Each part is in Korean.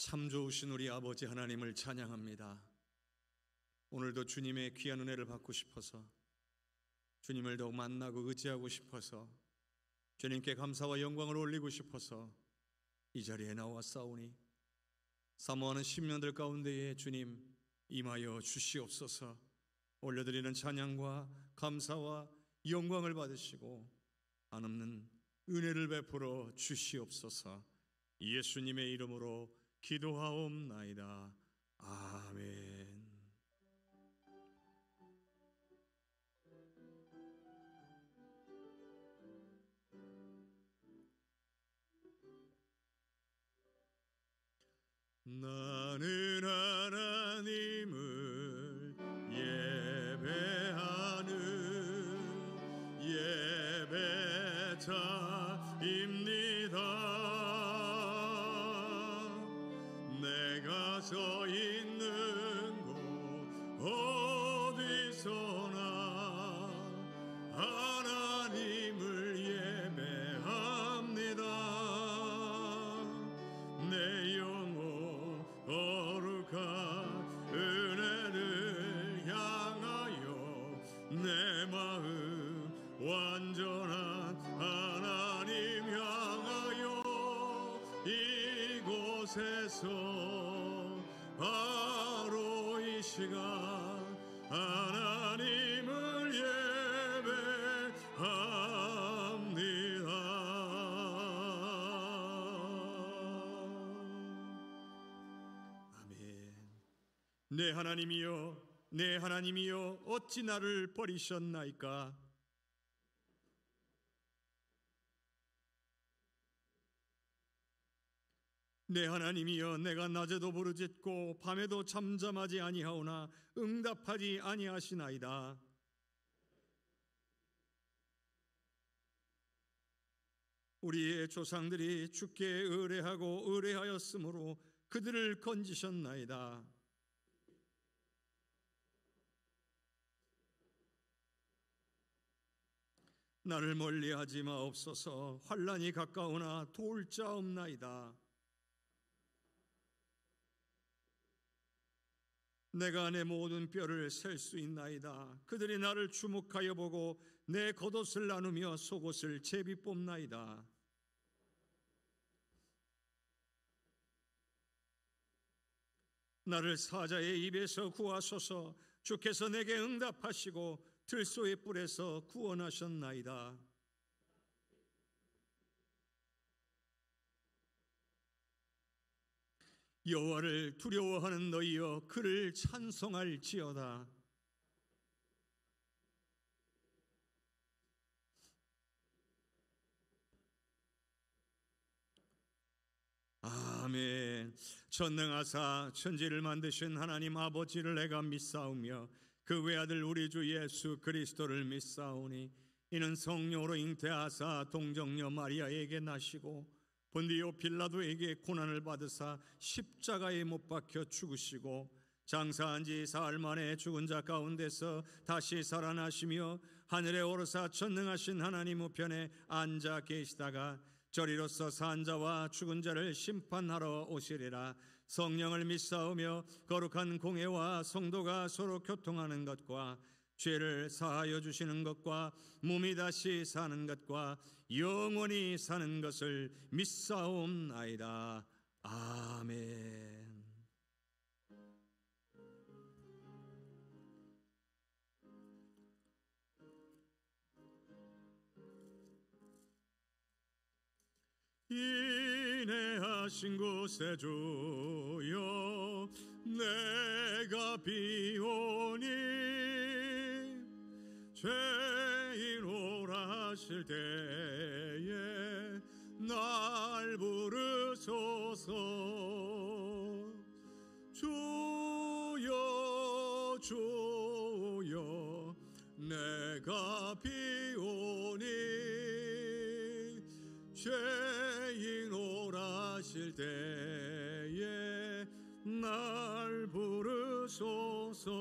참 좋으신 우리 아버지 하나님을 찬양합니다. 오늘도 주님의 귀한 은혜를 받고 싶어서, 주님을 더욱 만나고 의지하고 싶어서, 주님께 감사와 영광을 올리고 싶어서 이 자리에 나왔사오니 사모하는 심령들 가운데에 주님 임하여 주시옵소서. 올려드리는 찬양과 감사와 영광을 받으시고 한없는 은혜를 베풀어 주시옵소서. 예수님의 이름으로 기도하옵나이다. 아멘. 나는 하나님을 예배하는 예배자입니다. 내가 서 있는 곳 어디서나 하나님을 예배합니다. 내 영혼 거룩한 은혜를 향하여 내 마음 완전한 하나님 향하여 이곳에서 바로 이 시간 하나님을 예배합니다. 아멘. 내 하나님이여, 내 하나님이여, 어찌 나를 버리셨나이까? 내 하나님이여, 내가 낮에도 부르짖고 밤에도 잠잠하지 아니하오나 응답하지 아니하시나이다. 우리의 조상들이 주께 의뢰하고 의뢰하였으므로 그들을 건지셨나이다. 나를 멀리하지 마옵소서. 환난이 가까우나 도울 자 없나이다. 내가 내 모든 뼈를 셀 수 있나이다. 그들이 나를 주목하여 보고 내 겉옷을 나누며 속옷을 제비 뽑나이다. 나를 사자의 입에서 구하소서. 주께서 내게 응답하시고 들소의 뿔에서 구원하셨나이다. 여호와를 두려워하는 너희여, 그를 찬송할지어다. 아멘. 전능하사 천지를 만드신 하나님 아버지를 내가 믿사오며 그 외아들 우리 주 예수 그리스도를 믿사오니 이는 성령으로 잉태하사 동정녀 마리아에게 나시고 본디오 빌라도에게 고난을 받으사 십자가에 못 박혀 죽으시고 장사한 지 사흘 만에 죽은 자 가운데서 다시 살아나시며 하늘에 오르사 전능하신 하나님 우편에 앉아 계시다가 저리로서 산 자와 죽은 자를 심판하러 오시리라. 성령을 믿사오며 거룩한 공회와 성도가 서로 교통하는 것과 죄를 사하여 주시는 것과 몸이 다시 사는 것과 영원히 사는 것을 믿사옵나이다. 아멘. 인내하신 곳에 주여 내가 비오니 죄인 오라 하실 때에 날 부르소서. 주여 주여 내가 비오니 죄인 오라 하실 때에 날 부르소서.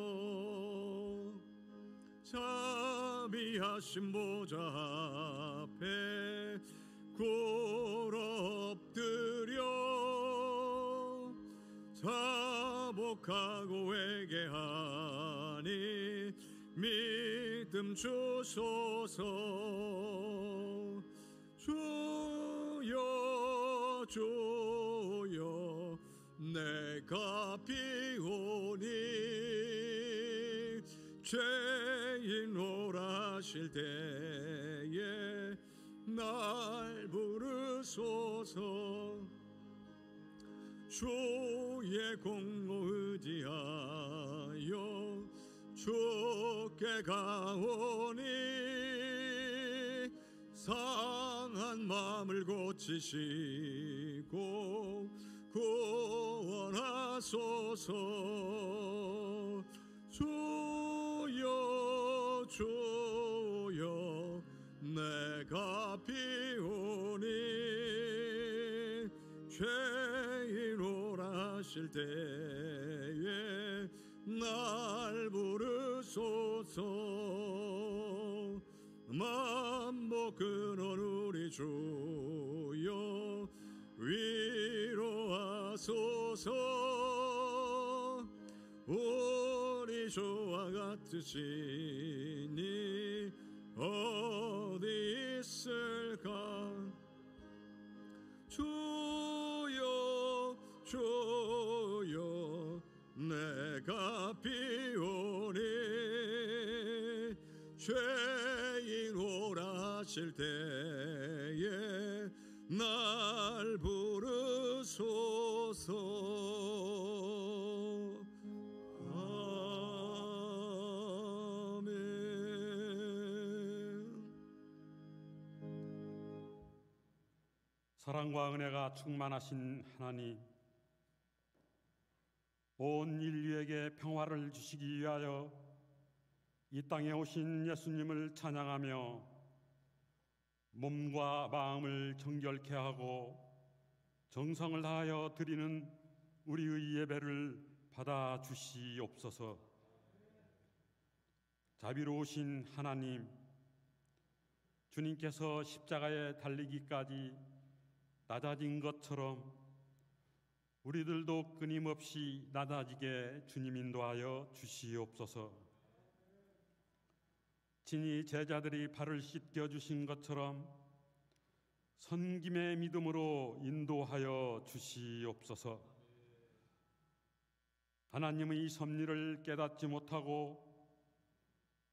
자비하신 보좌 앞에 굴 엎드려 자복하고 회개하니 믿음 주소서. 주여 주여 내가 비오니 죄인 오라실 때에 날 부르소서. 주의 공로 의지하여 주께 가오니 상한 마음을 고치시고 구원하소서. 주여 주여 내가 비오니 죄인 오라실 때에 날 부르소서. 만복 근원 우리 주여 위로하소서. 우리 주와 같으시니 어디 있을까. 주여 주여 내가 비오니 죄인 오라실 때에 날 부르소서. 사랑과 은혜가 충만하신 하나님, 온 인류에게 평화를 주시기 위하여 이 땅에 오신 예수님을 찬양하며 몸과 마음을 정결케 하고 정성을 다하여 드리는 우리의 예배를 받아 주시옵소서. 자비로우신 하나님, 주님께서 십자가에 달리기까지 낮아진 것처럼 우리들도 끊임없이 낮아지게 주님 인도하여 주시옵소서. 친히 제자들이 발을 씻겨 주신 것처럼 선김의 믿음으로 인도하여 주시옵소서. 하나님의 이 섭리를 깨닫지 못하고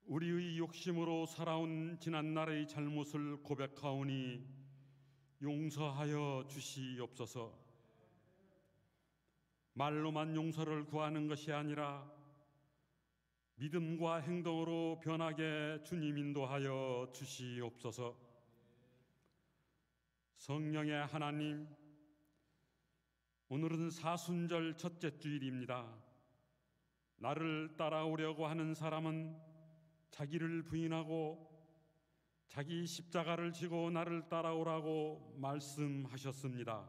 우리의 욕심으로 살아온 지난날의 잘못을 고백하오니 용서하여 주시옵소서. 말로만 용서를 구하는 것이 아니라 믿음과 행동으로 변하게 주님 인도하여 주시옵소서. 성령의 하나님, 오늘은 사순절 첫째 주일입니다. 나를 따라오려고 하는 사람은 자기를 부인하고 자기 십자가를 지고 나를 따라오라고 말씀하셨습니다.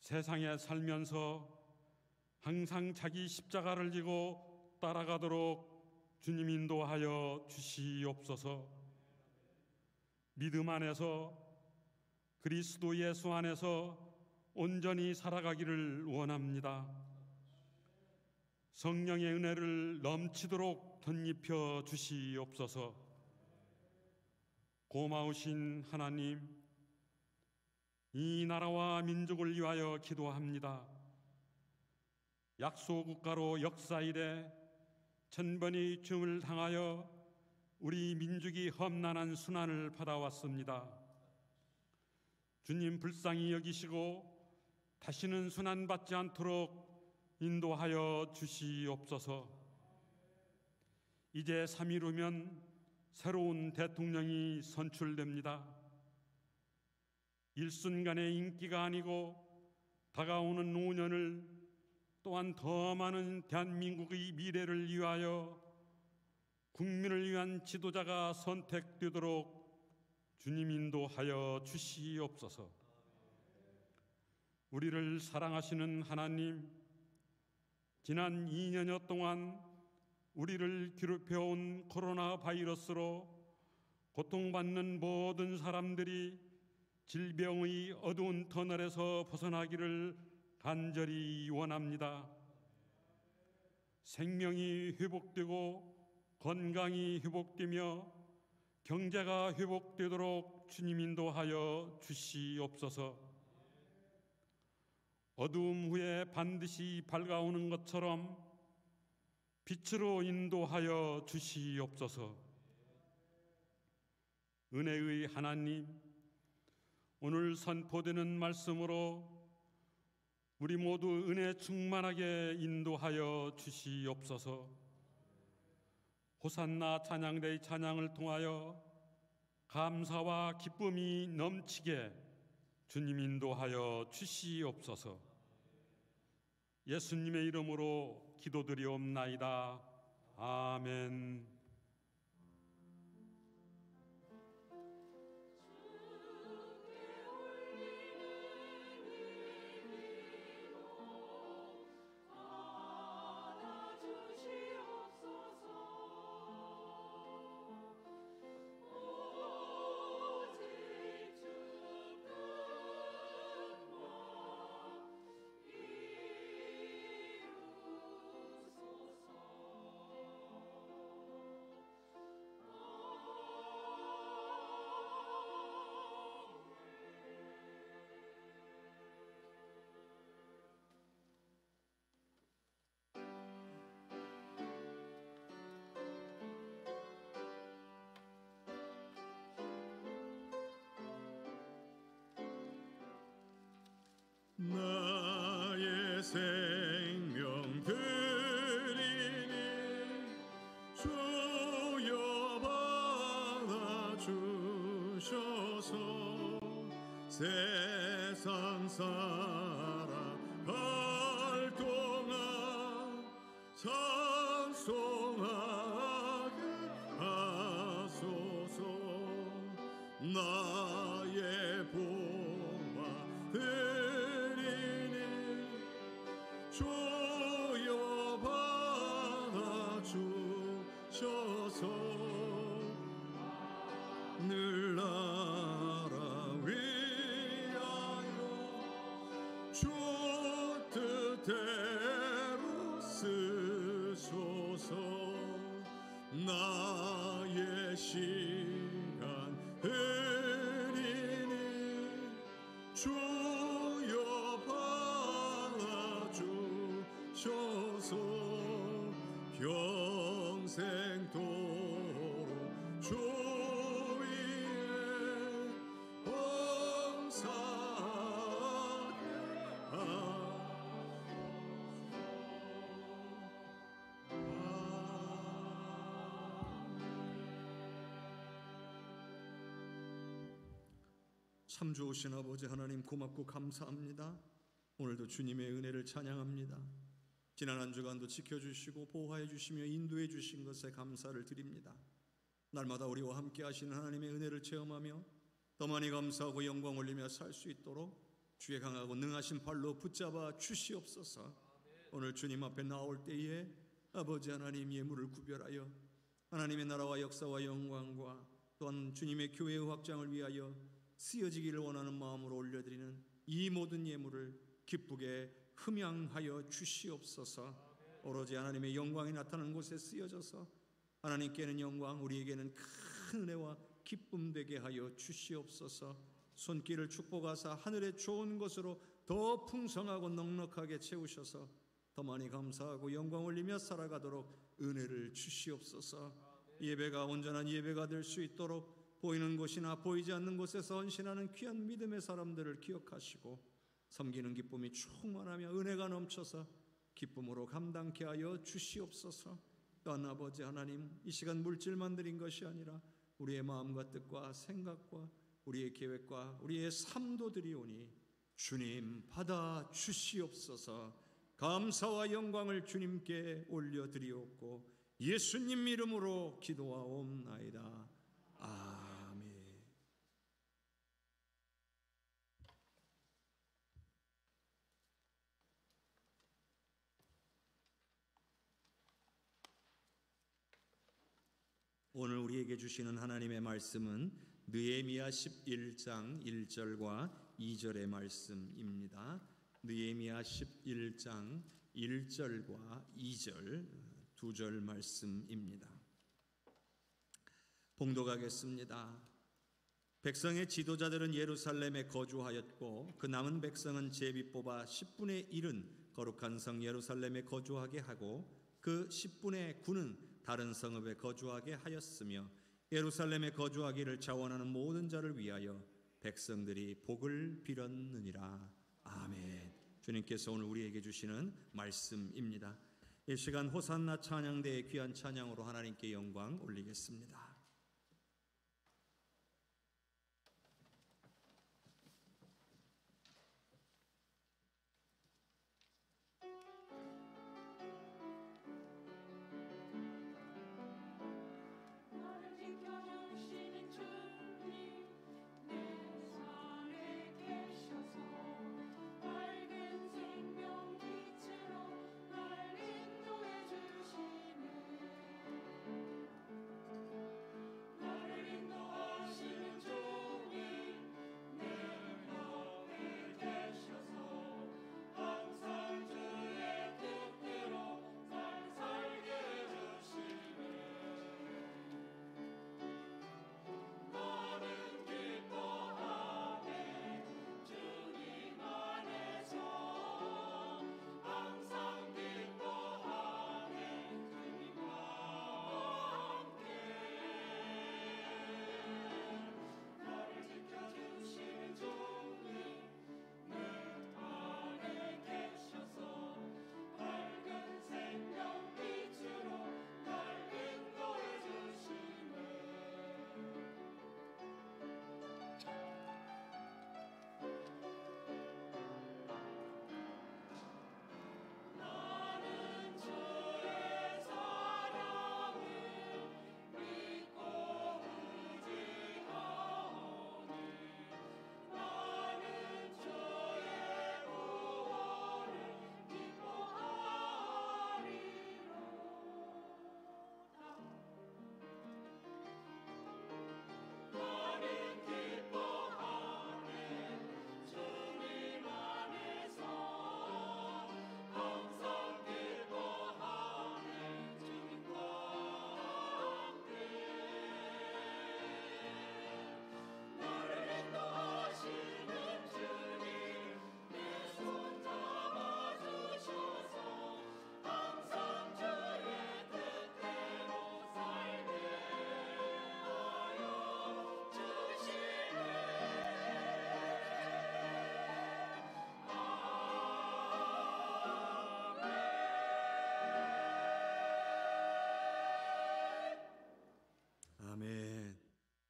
세상에 살면서 항상 자기 십자가를 지고 따라가도록 주님 인도하여 주시옵소서. 믿음 안에서 그리스도 예수 안에서 온전히 살아가기를 원합니다. 성령의 은혜를 넘치도록 덧입혀 주시옵소서. 고마우신 하나님, 이 나라와 민족을 위하여 기도합니다. 약소국가로 역사 이래 천번의 죽음을 당하여 우리 민족이 험난한 순환을 받아왔습니다. 주님 불쌍히 여기시고 다시는 순환받지 않도록 인도하여 주시옵소서. 이제 3일 후면 새로운 대통령이 선출됩니다. 일순간의 인기가 아니고 다가오는 5년을 또한 더 많은 대한민국의 미래를 위하여 국민을 위한 지도자가 선택되도록 주님 인도하여 주시옵소서. 우리를 사랑하시는 하나님, 지난 2년여 동안 우리를 괴롭혀온 코로나 바이러스로 고통받는 모든 사람들이 질병의 어두운 터널에서 벗어나기를 간절히 원합니다. 생명이 회복되고 건강이 회복되며 경제가 회복되도록 주님 인도하여 주시옵소서. 어두움 후에 반드시 밝아오는 것처럼 빛으로 인도하여 주시옵소서. 은혜의 하나님, 오늘 선포되는 말씀으로 우리 모두 은혜 충만하게 인도하여 주시옵소서. 호산나 찬양대의 찬양을 통하여 감사와 기쁨이 넘치게 주님 인도하여 주시옵소서. 예수님의 이름으로 기도드리옵나이다. 아멘. 나의 생명 드리니 주여 받아주셔서 세상 살아갈 동안 찬송하게 하소서. 나의 보화 주여 받아주셔서 늘 나라 위하여 주 뜻대로 쓰소서. 나의 시간 드리니 주여 받아주셔서 평생도록 주 위에 봉사하게 참 좋으신 아버지 하나님, 고맙고 감사합니다. 오늘도 주님의 은혜를 찬양합니다. 지난 한 주간도 지켜주시고 보호해 주시며 인도해 주신 것에 감사를 드립니다. 날마다 우리와 함께 하시는 하나님의 은혜를 체험하며 더 많이 감사하고 영광 올리며 살 수 있도록 주의 강하고 능하신 발로 붙잡아 주시옵소서. 오늘 주님 앞에 나올 때에 아버지 하나님, 예물을 구별하여 하나님의 나라와 역사와 영광과 또한 주님의 교회의 확장을 위하여 쓰여지기를 원하는 마음으로 올려드리는 이 모든 예물을 기쁘게 흠양하여 주시옵소서. 오로지 하나님의 영광이 나타나는 곳에 쓰여져서 하나님께는 영광, 우리에게는 큰 은혜와 기쁨 되게 하여 주시옵소서. 손길을 축복하사 하늘의 좋은 것으로 더 풍성하고 넉넉하게 채우셔서 더 많이 감사하고 영광 올리며 살아가도록 은혜를 주시옵소서. 예배가 온전한 예배가 될 수 있도록 보이는 곳이나 보이지 않는 곳에서 헌신하는 귀한 믿음의 사람들을 기억하시고 섬기는 기쁨이 충만하며 은혜가 넘쳐서 기쁨으로 감당케 하여 주시옵소서. 또한 아버지 하나님, 이 시간 물질만 드린 것이 아니라 우리의 마음과 뜻과 생각과 우리의 계획과 우리의 삶도 드리오니 주님 받아 주시옵소서. 감사와 영광을 주님께 올려드리옵고 예수님 이름으로 기도하옵나이다. 아멘. 오늘 우리에게 주시는 하나님의 말씀은 느헤미야 11장 1절과 2절의 말씀입니다. 느헤미야 11장 1절과 2절 두 절 말씀입니다. 봉독하겠습니다. 백성의 지도자들은 예루살렘에 거주하였고 그 남은 백성은 제비 뽑아 10분의 1은 거룩한 성 예루살렘에 거주하게 하고 그 10분의 9는 다른 성읍에 거주하게 하였으며 예루살렘에 거주하기를 자원하는 모든 자를 위하여 백성들이 복을 빌었느니라. 아멘. 주님께서 오늘 우리에게 주시는 말씀입니다. 이 시간 호산나 찬양대의 귀한 찬양으로 하나님께 영광 올리겠습니다.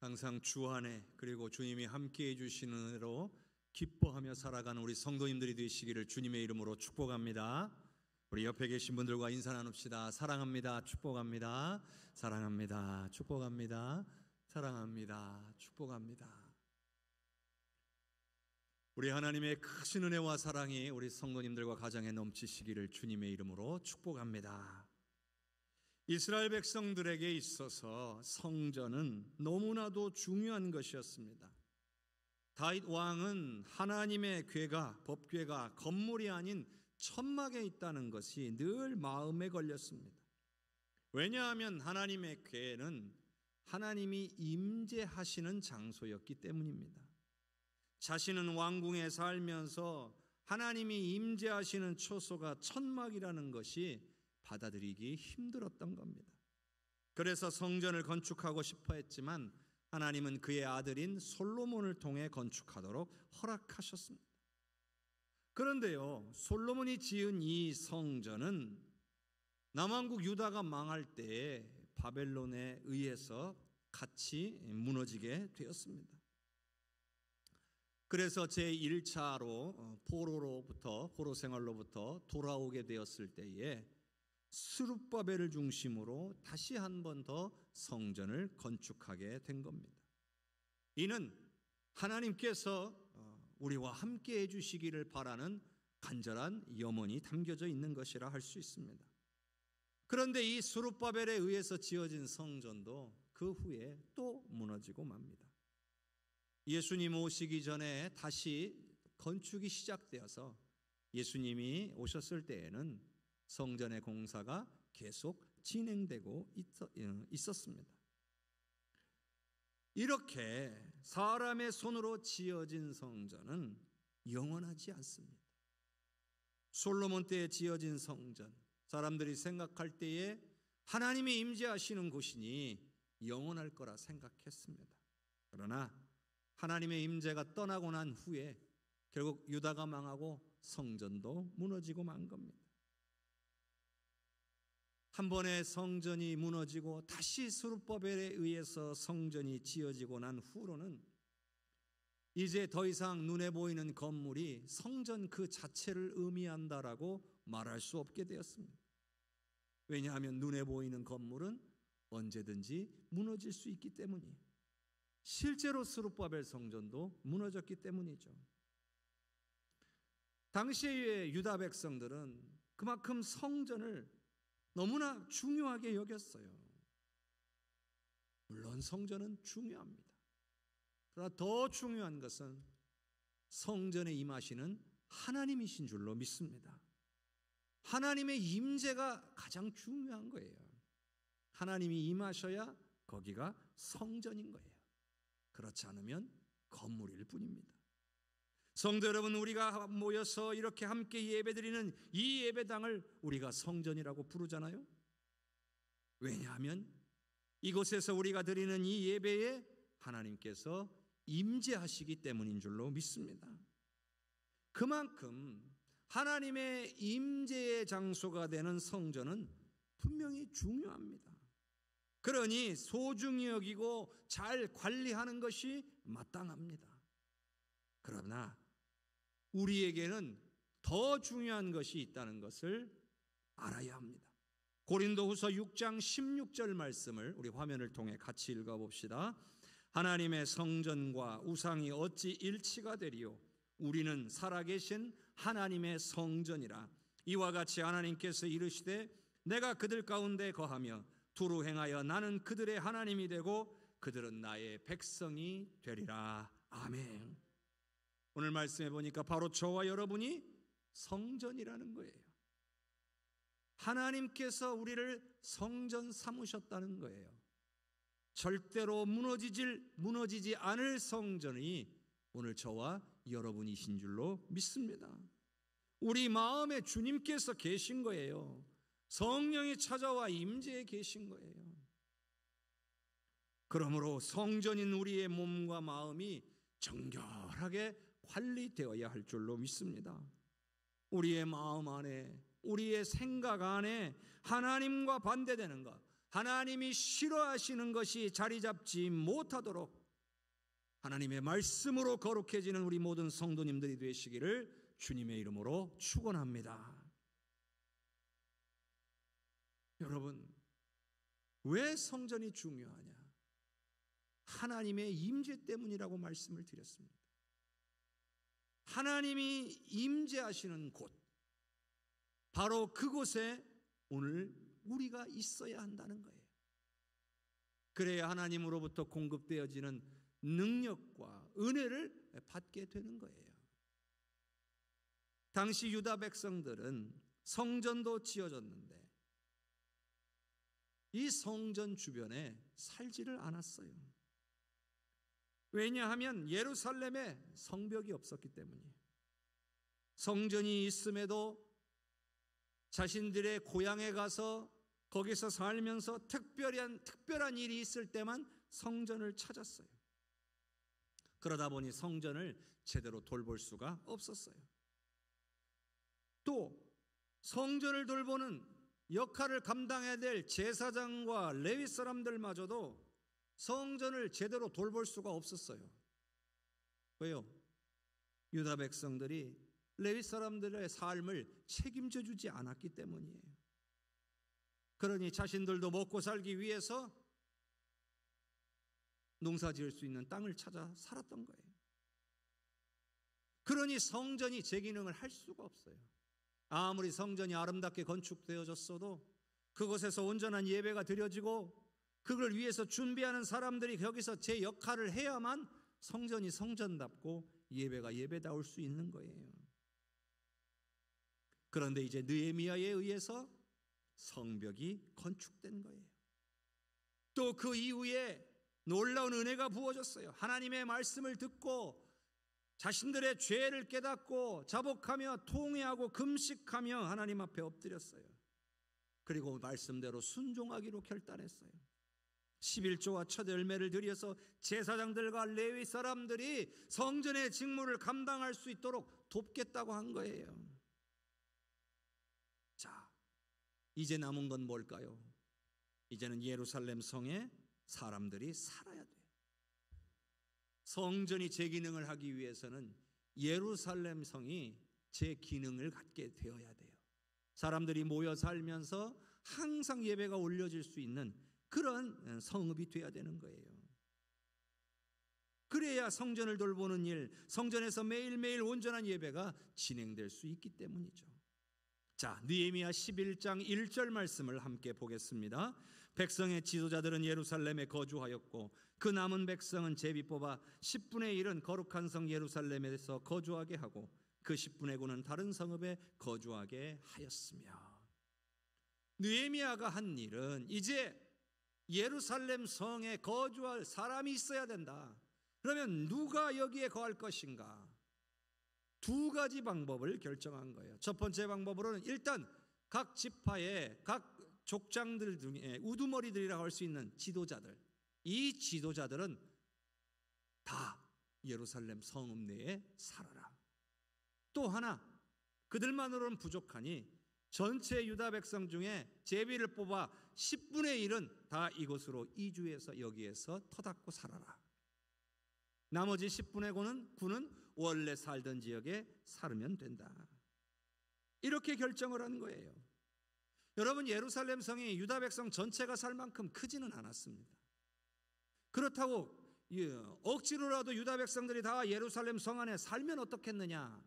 항상 주 안에 그리고 주님이 함께해 주시는 은혜로 기뻐하며 살아가는 우리 성도님들이 되시기를 주님의 이름으로 축복합니다. 우리 옆에 계신 분들과 인사 나눕시다. 사랑합니다. 축복합니다. 사랑합니다. 축복합니다. 사랑합니다. 축복합니다. 우리 하나님의 크신 은혜와 사랑이 우리 성도님들과 가정에 넘치시기를 주님의 이름으로 축복합니다. 이스라엘 백성들에게 있어서 성전은 너무나도 중요한 것이었습니다. 다윗 왕은 하나님의 궤가, 법궤가 건물이 아닌 천막에 있다는 것이 늘 마음에 걸렸습니다. 왜냐하면 하나님의 궤는 하나님이 임재하시는 장소였기 때문입니다. 자신은 왕궁에 살면서 하나님이 임재하시는 처소가 천막이라는 것이 받아들이기 힘들었던 겁니다. 그래서 성전을 건축하고 싶어 했지만 하나님은 그의 아들인 솔로몬을 통해 건축하도록 허락하셨습니다. 그런데요, 솔로몬이 지은 이 성전은 남왕국 유다가 망할 때에 바벨론에 의해서 같이 무너지게 되었습니다. 그래서 제1차로 포로 생활로부터 돌아오게 되었을 때에 스룹바벨을 중심으로 다시 한 번 더 성전을 건축하게 된 겁니다. 이는 하나님께서 우리와 함께 해주시기를 바라는 간절한 염원이 담겨져 있는 것이라 할 수 있습니다. 그런데 이 스룹바벨에 의해서 지어진 성전도 그 후에 또 무너지고 맙니다. 예수님 오시기 전에 다시 건축이 시작되어서 예수님이 오셨을 때에는 성전의 공사가 계속 진행되고 있었습니다. 이렇게 사람의 손으로 지어진 성전은 영원하지 않습니다. 솔로몬 때에 지어진 성전, 사람들이 생각할 때에 하나님이 임재하시는 곳이니 영원할 거라 생각했습니다. 그러나 하나님의 임재가 떠나고 난 후에 결국 유다가 망하고 성전도 무너지고 만 겁니다. 한 번에 성전이 무너지고 다시 스룹바벨에 의해서 성전이 지어지고 난 후로는 이제 더 이상 눈에 보이는 건물이 성전 그 자체를 의미한다라고 말할 수 없게 되었습니다. 왜냐하면 눈에 보이는 건물은 언제든지 무너질 수 있기 때문이에요. 실제로 스룹바벨 성전도 무너졌기 때문이죠. 당시의 유다 백성들은 그만큼 성전을 너무나 중요하게 여겼어요. 물론 성전은 중요합니다. 그러나 더 중요한 것은 성전에 임하시는 하나님이신 줄로 믿습니다. 하나님의 임재가 가장 중요한 거예요. 하나님이 임하셔야 거기가 성전인 거예요. 그렇지 않으면 건물일 뿐입니다. 성도 여러분, 우리가 모여서 이렇게 함께 예배드리는 이 예배당을 우리가 성전이라고 부르잖아요. 왜냐하면 이곳에서 우리가 드리는 이 예배에 하나님께서 임재하시기 때문인 줄로 믿습니다. 그만큼 하나님의 임재의 장소가 되는 성전은 분명히 중요합니다. 그러니 소중히 여기고 잘 관리하는 것이 마땅합니다. 그러나 우리에게는 더 중요한 것이 있다는 것을 알아야 합니다. 고린도후서 6장 16절 말씀을 우리 화면을 통해 같이 읽어봅시다. 하나님의 성전과 우상이 어찌 일치가 되리요? 우리는 살아계신 하나님의 성전이라. 이와 같이 하나님께서 이르시되 내가 그들 가운데 거하며 두루 행하여 나는 그들의 하나님이 되고 그들은 나의 백성이 되리라. 아멘. 오늘 말씀해 보니까 바로 저와 여러분이 성전이라는 거예요. 하나님께서 우리를 성전 삼으셨다는 거예요. 절대로 무너지지 않을 성전이 오늘 저와 여러분이신 줄로 믿습니다. 우리 마음에 주님께서 계신 거예요. 성령이 찾아와 임재해 계신 거예요. 그러므로 성전인 우리의 몸과 마음이 정결하게 관리되어야 할 줄로 믿습니다. 우리의 마음 안에, 우리의 생각 안에 하나님과 반대되는 것, 하나님이 싫어하시는 것이 자리 잡지 못하도록 하나님의 말씀으로 거룩해지는 우리 모든 성도님들이 되시기를 주님의 이름으로 축원합니다. 여러분, 왜 성전이 중요하냐? 하나님의 임재 때문이라고 말씀을 드렸습니다. 하나님이 임재하시는 곳, 바로 그곳에 오늘 우리가 있어야 한다는 거예요. 그래야 하나님으로부터 공급되어지는 능력과 은혜를 받게 되는 거예요. 당시 유다 백성들은 성전도 지어졌는데 이 성전 주변에 살지를 않았어요. 왜냐하면 예루살렘에 성벽이 없었기 때문이에요. 성전이 있음에도 자신들의 고향에 가서 거기서 살면서 특별한 일이 있을 때만 성전을 찾았어요. 그러다 보니 성전을 제대로 돌볼 수가 없었어요. 또 성전을 돌보는 역할을 감당해야 될 제사장과 레위 사람들마저도 성전을 제대로 돌볼 수가 없었어요. 왜요? 유다 백성들이 레위 사람들의 삶을 책임져 주지 않았기 때문이에요. 그러니 자신들도 먹고 살기 위해서 농사 지을 수 있는 땅을 찾아 살았던 거예요. 그러니 성전이 제 기능을 할 수가 없어요. 아무리 성전이 아름답게 건축되어졌어도 그곳에서 온전한 예배가 드려지고 그걸 위해서 준비하는 사람들이 거기서 제 역할을 해야만 성전이 성전답고 예배가 예배다울 수 있는 거예요. 그런데 이제 느헤미야에 의해서 성벽이 건축된 거예요. 또 그 이후에 놀라운 은혜가 부어졌어요. 하나님의 말씀을 듣고 자신들의 죄를 깨닫고 자복하며 통회하고 금식하며 하나님 앞에 엎드렸어요. 그리고 말씀대로 순종하기로 결단했어요. 11조와 첫 열매를 드려서 제사장들과 레위 사람들이 성전의 직무를 감당할 수 있도록 돕겠다고 한 거예요. 자, 이제 남은 건 뭘까요? 이제는 예루살렘 성에 사람들이 살아야 돼요. 성전이 제 기능을 하기 위해서는 예루살렘 성이 제 기능을 갖게 되어야 돼요. 사람들이 모여 살면서 항상 예배가 올려질 수 있는 그런 성읍이 되어야 되는 거예요. 그래야 성전을 돌보는 일, 성전에서 매일매일 온전한 예배가 진행될 수 있기 때문이죠. 자, 느헤미야 11장 1절 말씀을 함께 보겠습니다. 백성의 지도자들은 예루살렘에 거주하였고 그 남은 백성은 제비 뽑아 10분의 1은 거룩한 성 예루살렘에서 거주하게 하고 그 10분의 9는 다른 성읍에 거주하게 하였으며. 느헤미야가 한 일은 이제 예루살렘 성에 거주할 사람이 있어야 된다. 그러면 누가 여기에 거할 것인가? 두 가지 방법을 결정한 거예요. 첫 번째 방법으로는 일단 각 지파의 각 족장들 중에 우두머리들이라고 할 수 있는 지도자들, 이 지도자들은 다 예루살렘 성읍 내에 살아라. 또 하나, 그들만으로는 부족하니 전체 유다 백성 중에 제비를 뽑아 10분의 1은 다 이곳으로 이주해서 여기에서 터닫고 살아라. 나머지 10분의 9는 원래 살던 지역에 살면 된다. 이렇게 결정을 한 거예요. 여러분, 예루살렘 성이 유다 백성 전체가 살 만큼 크지는 않았습니다. 그렇다고 억지로라도 유다 백성들이 다 예루살렘 성 안에 살면 어떻겠느냐?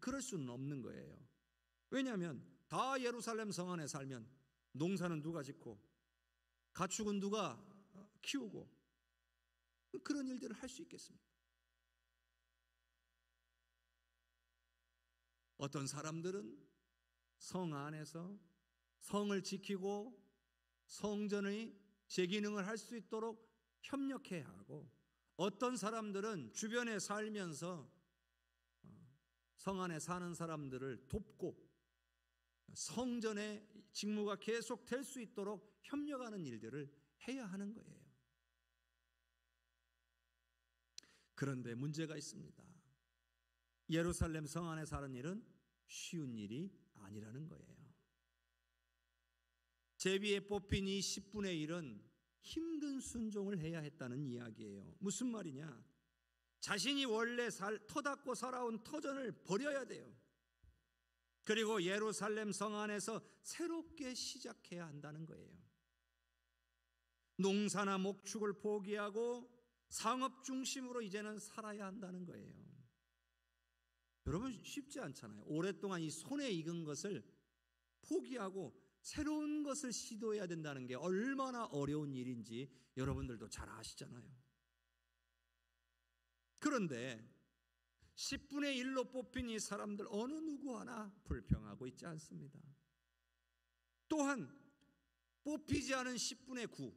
그럴 수는 없는 거예요. 왜냐하면 다 예루살렘 성 안에 살면 농사는 누가 짓고 가축은 누가 키우고 그런 일들을 할 수 있겠습니까? 어떤 사람들은 성 안에서 성을 지키고 성전의 재기능을 할 수 있도록 협력해야 하고, 어떤 사람들은 주변에 살면서 성 안에 사는 사람들을 돕고 성전의 직무가 계속 될 수 있도록 협력하는 일들을 해야 하는 거예요. 그런데 문제가 있습니다. 예루살렘 성 안에 사는 일은 쉬운 일이 아니라는 거예요. 제비에 뽑힌 이 10분의 1은 힘든 순종을 해야 했다는 이야기예요. 무슨 말이냐? 자신이 원래 터닫고 살아온 터전을 버려야 돼요. 그리고 예루살렘 성 안에서 새롭게 시작해야 한다는 거예요. 농사나 목축을 포기하고 상업 중심으로 이제는 살아야 한다는 거예요. 여러분, 쉽지 않잖아요. 오랫동안 이 손에 익은 것을 포기하고 새로운 것을 시도해야 된다는 게 얼마나 어려운 일인지 여러분들도 잘 아시잖아요. 그런데 10분의 1로 뽑힌 이 사람들 어느 누구 하나 불평하고 있지 않습니다. 또한 뽑히지 않은 10분의 9,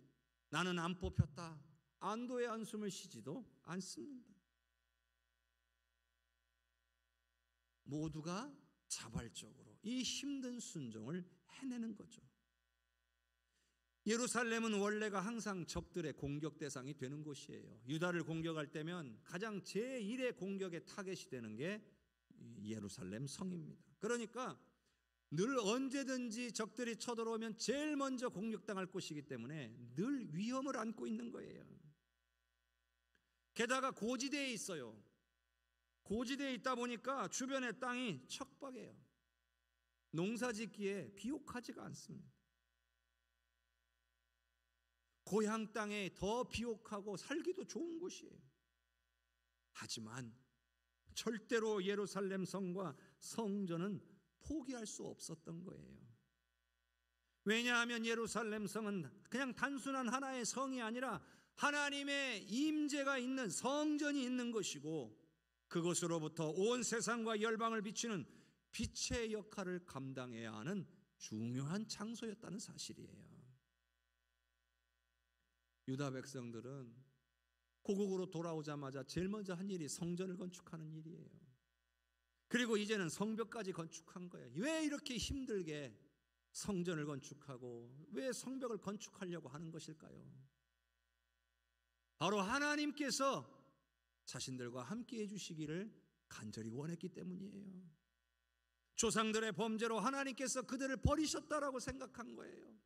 나는 안 뽑혔다, 안도의 한숨을 쉬지도 않습니다. 모두가 자발적으로 이 힘든 순종을 해내는 거죠. 예루살렘은 원래가 항상 적들의 공격 대상이 되는 곳이에요. 유다를 공격할 때면 가장 제1의 공격의 타겟이 되는 게 예루살렘 성입니다. 그러니까 늘 언제든지 적들이 쳐들어오면 제일 먼저 공격당할 곳이기 때문에 늘 위험을 안고 있는 거예요. 게다가 고지대에 있어요. 고지대에 있다 보니까 주변의 땅이 척박해요. 농사짓기에 비옥하지가 않습니다. 고향 땅에 더 비옥하고 살기도 좋은 곳이에요. 하지만 절대로 예루살렘 성과 성전은 포기할 수 없었던 거예요. 왜냐하면 예루살렘 성은 그냥 단순한 하나의 성이 아니라 하나님의 임재가 있는 성전이 있는 것이고, 그것으로부터 온 세상과 열방을 비추는 빛의 역할을 감당해야 하는 중요한 장소였다는 사실이에요. 유다 백성들은 고국으로 돌아오자마자 제일 먼저 한 일이 성전을 건축하는 일이에요. 그리고 이제는 성벽까지 건축한 거예요. 왜 이렇게 힘들게 성전을 건축하고 왜 성벽을 건축하려고 하는 것일까요? 바로 하나님께서 자신들과 함께 해주시기를 간절히 원했기 때문이에요. 조상들의 범죄로 하나님께서 그들을 버리셨다라고 생각한 거예요.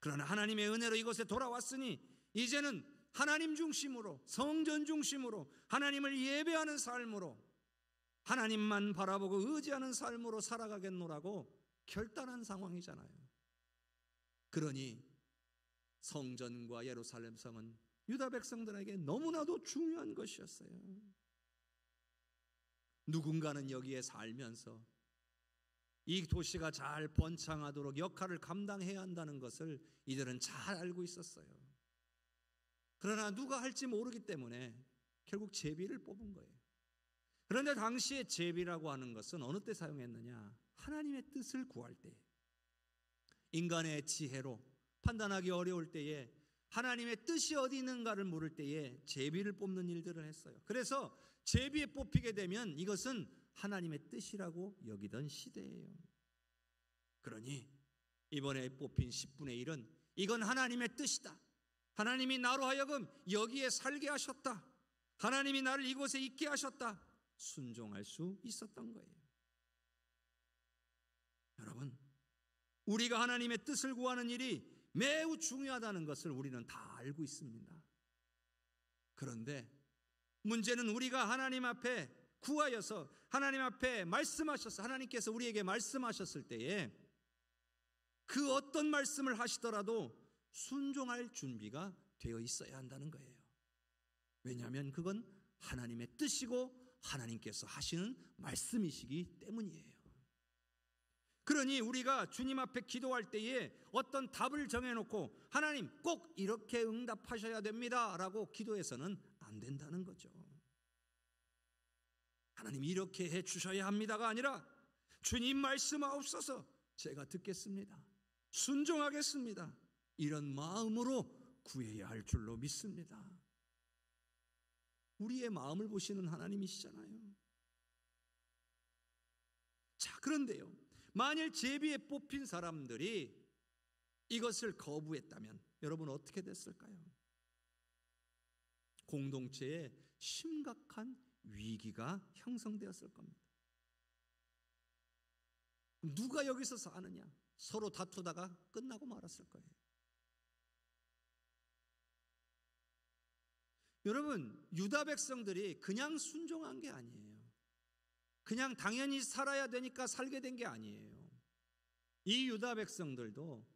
그러나 하나님의 은혜로 이곳에 돌아왔으니 이제는 하나님 중심으로, 성전 중심으로, 하나님을 예배하는 삶으로, 하나님만 바라보고 의지하는 삶으로 살아가겠노라고 결단한 상황이잖아요. 그러니 성전과 예루살렘 성은 유다 백성들에게 너무나도 중요한 것이었어요. 누군가는 여기에 살면서 이 도시가 잘 번창하도록 역할을 감당해야 한다는 것을 이들은 잘 알고 있었어요. 그러나 누가 할지 모르기 때문에 결국 제비를 뽑은 거예요. 그런데 당시에 제비라고 하는 것은 어느 때 사용했느냐? 하나님의 뜻을 구할 때, 인간의 지혜로 판단하기 어려울 때에, 하나님의 뜻이 어디 있는가를 물을 때에 제비를 뽑는 일들을 했어요. 그래서 제비에 뽑히게 되면 이것은 하나님의 뜻이라고 여기던 시대예요. 그러니 이번에 뽑힌 10분의 1은 이건 하나님의 뜻이다. 하나님이 나로 하여금 여기에 살게 하셨다. 하나님이 나를 이곳에 있게 하셨다. 순종할 수 있었던 거예요. 여러분, 우리가 하나님의 뜻을 구하는 일이 매우 중요하다는 것을 우리는 다 알고 있습니다. 그런데 문제는 우리가 하나님 앞에 구하여서 하나님 앞에 말씀하셔서 하나님께서 우리에게 말씀하셨을 때에 그 어떤 말씀을 하시더라도 순종할 준비가 되어 있어야 한다는 거예요. 왜냐하면 그건 하나님의 뜻이고 하나님께서 하시는 말씀이시기 때문이에요. 그러니 우리가 주님 앞에 기도할 때에 어떤 답을 정해놓고 하나님 꼭 이렇게 응답하셔야 됩니다 라고 기도해서는 안 된다는 거죠. 하나님 이렇게 해주셔야 합니다가 아니라 주님 말씀하옵소서, 제가 듣겠습니다, 순종하겠습니다, 이런 마음으로 구해야 할 줄로 믿습니다. 우리의 마음을 보시는 하나님이시잖아요. 자, 그런데요, 만일 제비에 뽑힌 사람들이 이것을 거부했다면 여러분 어떻게 됐을까요? 공동체에 심각한 위기가 형성되었을 겁니다. 누가 여기서 사느냐? 서로 다투다가 끝나고 말았을 거예요. 여러분, 유다 백성들이 그냥 순종한 게 아니에요. 그냥 당연히 살아야 되니까 살게 된 게 아니에요. 이 유다 백성들도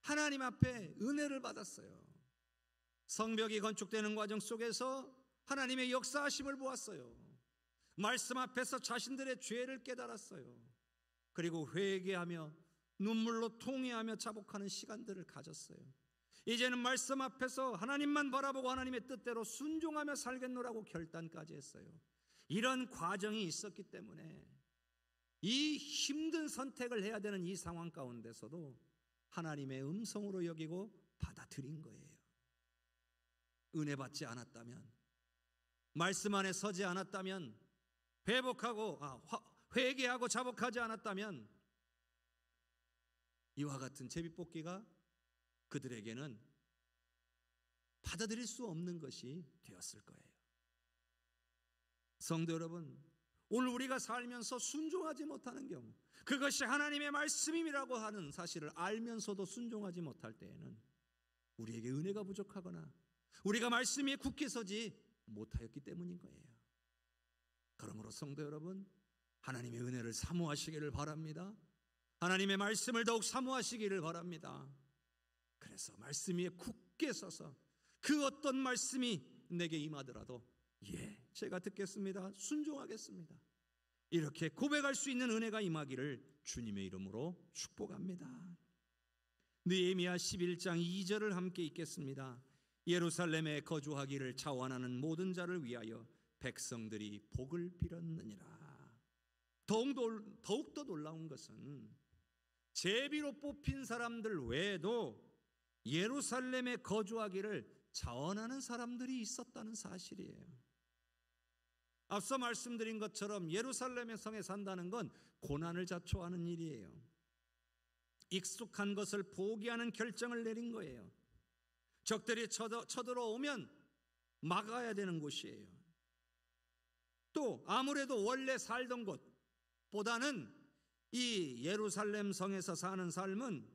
하나님 앞에 은혜를 받았어요. 성벽이 건축되는 과정 속에서 하나님의 역사하심을 보았어요. 말씀 앞에서 자신들의 죄를 깨달았어요. 그리고 회개하며 눈물로 통회하며 자복하는 시간들을 가졌어요. 이제는 말씀 앞에서 하나님만 바라보고 하나님의 뜻대로 순종하며 살겠노라고 결단까지 했어요. 이런 과정이 있었기 때문에 이 힘든 선택을 해야 되는 이 상황 가운데서도 하나님의 음성으로 여기고 받아들인 거예요. 은혜 받지 않았다면, 말씀 안에 서지 않았다면, 회개하고 자복하지 않았다면 이와 같은 제비뽑기가 그들에게는 받아들일 수 없는 것이 되었을 거예요. 성도 여러분, 오늘 우리가 살면서 순종하지 못하는 경우, 그것이 하나님의 말씀이라고 하는 사실을 알면서도 순종하지 못할 때에는 우리에게 은혜가 부족하거나 우리가 말씀 위에 굳게 서지 못하였기 때문인 거예요. 그러므로 성도 여러분, 하나님의 은혜를 사모하시기를 바랍니다. 하나님의 말씀을 더욱 사모하시기를 바랍니다. 그래서 말씀 위에 굳게 서서 그 어떤 말씀이 내게 임하더라도 제가 듣겠습니다, 순종하겠습니다, 이렇게 고백할 수 있는 은혜가 임하기를 주님의 이름으로 축복합니다. 느헤미야 11장 2절을 함께 읽겠습니다. 예루살렘에 거주하기를 자원하는 모든 자를 위하여 백성들이 복을 빌었느니라. 더욱더 놀라운 것은 제비로 뽑힌 사람들 외에도 예루살렘에 거주하기를 자원하는 사람들이 있었다는 사실이에요. 앞서 말씀드린 것처럼 예루살렘의 성에 산다는 건 고난을 자초하는 일이에요. 익숙한 것을 포기하는 결정을 내린 거예요. 적들이 쳐들어오면 막아야 되는 곳이에요. 또 아무래도 원래 살던 곳보다는 이 예루살렘 성에서 사는 삶은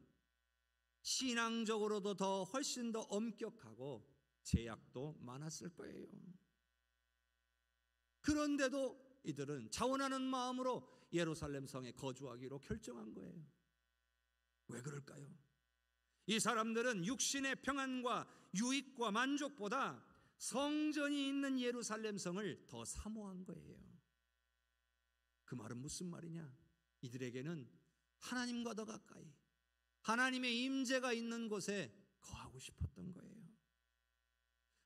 신앙적으로도 훨씬 더 엄격하고 제약도 많았을 거예요. 그런데도 이들은 자원하는 마음으로 예루살렘 성에 거주하기로 결정한 거예요. 왜 그럴까요? 이 사람들은 육신의 평안과 유익과 만족보다 성전이 있는 예루살렘 성을 더 사모한 거예요. 그 말은 무슨 말이냐? 이들에게는 하나님과 더 가까이, 하나님의 임재가 있는 곳에 거하고 싶었던 거예요.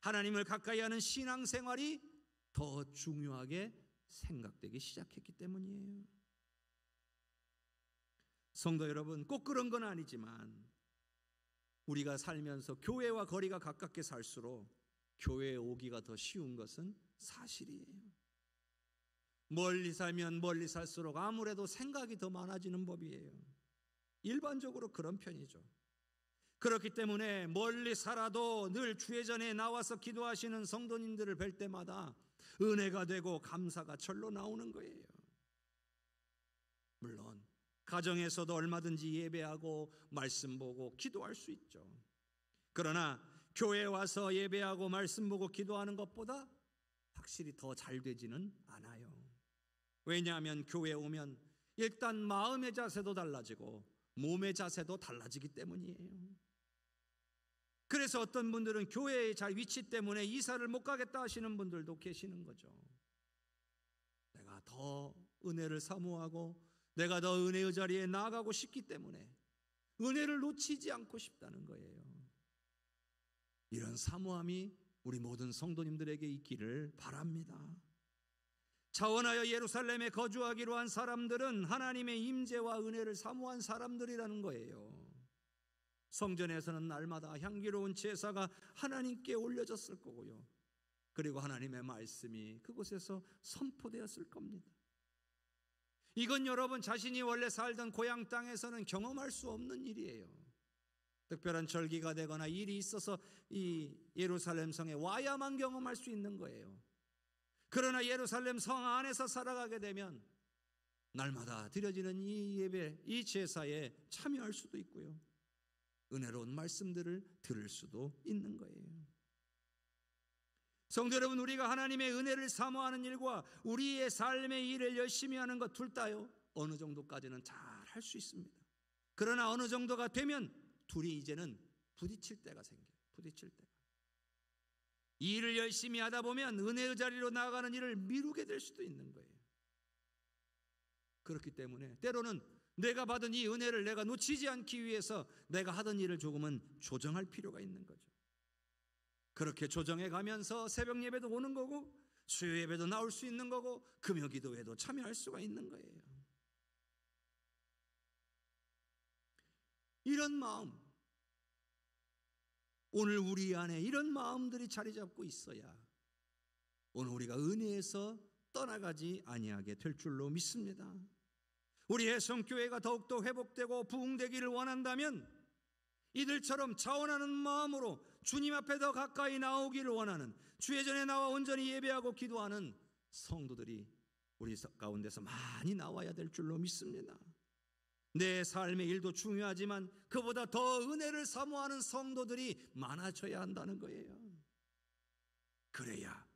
하나님을 가까이 하는 신앙생활이 더 중요하게 생각되기 시작했기 때문이에요. 성도 여러분, 꼭 그런 건 아니지만 우리가 살면서 교회와 거리가 가깝게 살수록 교회에 오기가 더 쉬운 것은 사실이에요. 멀리 살면 멀리 살수록 아무래도 생각이 더 많아지는 법이에요. 일반적으로 그런 편이죠. 그렇기 때문에 멀리 살아도 늘 주회전에 나와서 기도하시는 성도님들을 뵐 때마다 은혜가 되고 감사가 절로 나오는 거예요. 물론 가정에서도 얼마든지 예배하고 말씀 보고 기도할 수 있죠. 그러나 교회에 와서 예배하고 말씀 보고 기도하는 것보다 확실히 더 잘 되지는 않아요. 왜냐하면 교회에 오면 일단 마음의 자세도 달라지고 몸의 자세도 달라지기 때문이에요. 그래서 어떤 분들은 교회의 위치 때문에 이사를 못 가겠다 하시는 분들도 계시는 거죠. 내가 더 은혜를 사모하고 내가 더 은혜의 자리에 나아가고 싶기 때문에 은혜를 놓치지 않고 싶다는 거예요. 이런 사모함이 우리 모든 성도님들에게 있기를 바랍니다. 자원하여 예루살렘에 거주하기로 한 사람들은 하나님의 임재와 은혜를 사모한 사람들이라는 거예요. 성전에서는 날마다 향기로운 제사가 하나님께 올려졌을 거고요. 그리고 하나님의 말씀이 그곳에서 선포되었을 겁니다. 이건 여러분 자신이 원래 살던 고향 땅에서는 경험할 수 없는 일이에요. 특별한 절기가 되거나 일이 있어서 이 예루살렘 성에 와야만 경험할 수 있는 거예요. 그러나 예루살렘 성 안에서 살아가게 되면 날마다 드려지는 이 예배, 이 제사에 참여할 수도 있고요. 은혜로운 말씀들을 들을 수도 있는 거예요. 성도 여러분, 우리가 하나님의 은혜를 사모하는 일과 우리의 삶의 일을 열심히 하는 것 둘 다요, 어느 정도까지는 잘 할 수 있습니다. 그러나 어느 정도가 되면 둘이 이제는 부딪힐 때가 생겨요. 부딪힐 때가. 이 일을 열심히 하다 보면 은혜의 자리로 나아가는 일을 미루게 될 수도 있는 거예요. 그렇기 때문에 때로는 내가 받은 이 은혜를 내가 놓치지 않기 위해서 내가 하던 일을 조금은 조정할 필요가 있는 거죠. 그렇게 조정해 가면서 새벽 예배도 오는 거고 수요 예배도 나올 수 있는 거고 금요 기도회도 참여할 수가 있는 거예요. 이런 마음, 오늘 우리 안에 이런 마음들이 자리 잡고 있어야 오늘 우리가 은혜에서 떠나가지 아니하게 될 줄로 믿습니다. 우리 해성교회가 더욱더 회복되고 부흥되기를 원한다면 이들처럼 자원하는 마음으로 주님 앞에 더 가까이 나오기를 원하는, 주의 전에 나와 온전히 예배하고 기도하는 성도들이 우리 가운데서 많이 나와야 될 줄로 믿습니다. 내 삶의 일도 중요하지만 그보다 더 은혜를 사모하는 성도들이 많아져야 한다는 거예요. 그래야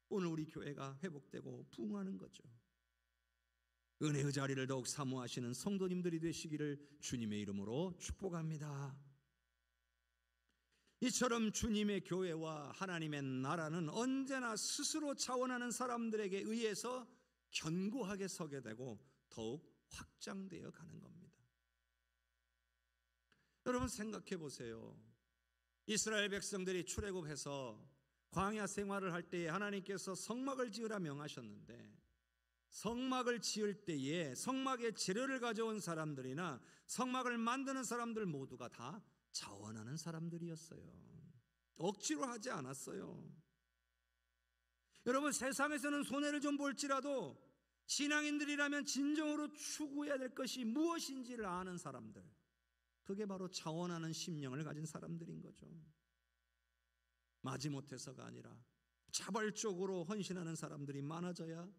오늘 우리 교회가 회복되고 부흥하는 거죠. 은혜의 자리를 더욱 사모하시는 성도님들이 되시기를 주님의 이름으로 축복합니다. 이처럼 주님의 교회와 하나님의 나라는 언제나 스스로 자원하는 사람들에게 의해서 견고하게 서게 되고 더욱 확장되어 가는 겁니다. 여러분 생각해 보세요. 이스라엘 백성들이 출애굽해서 광야 생활을 할 때에 하나님께서 성막을 지으라 명하셨는데 성막을 지을 때에 성막에 재료를 가져온 사람들이나 성막을 만드는 사람들 모두가 다 자원하는 사람들이었어요. 억지로 하지 않았어요. 여러분, 세상에서는 손해를 좀 볼지라도 신앙인들이라면 진정으로 추구해야 될 것이 무엇인지를 아는 사람들, 그게 바로 자원하는 심령을 가진 사람들인 거죠. 마지못해서가 아니라 자발적으로 헌신하는 사람들이 많아져야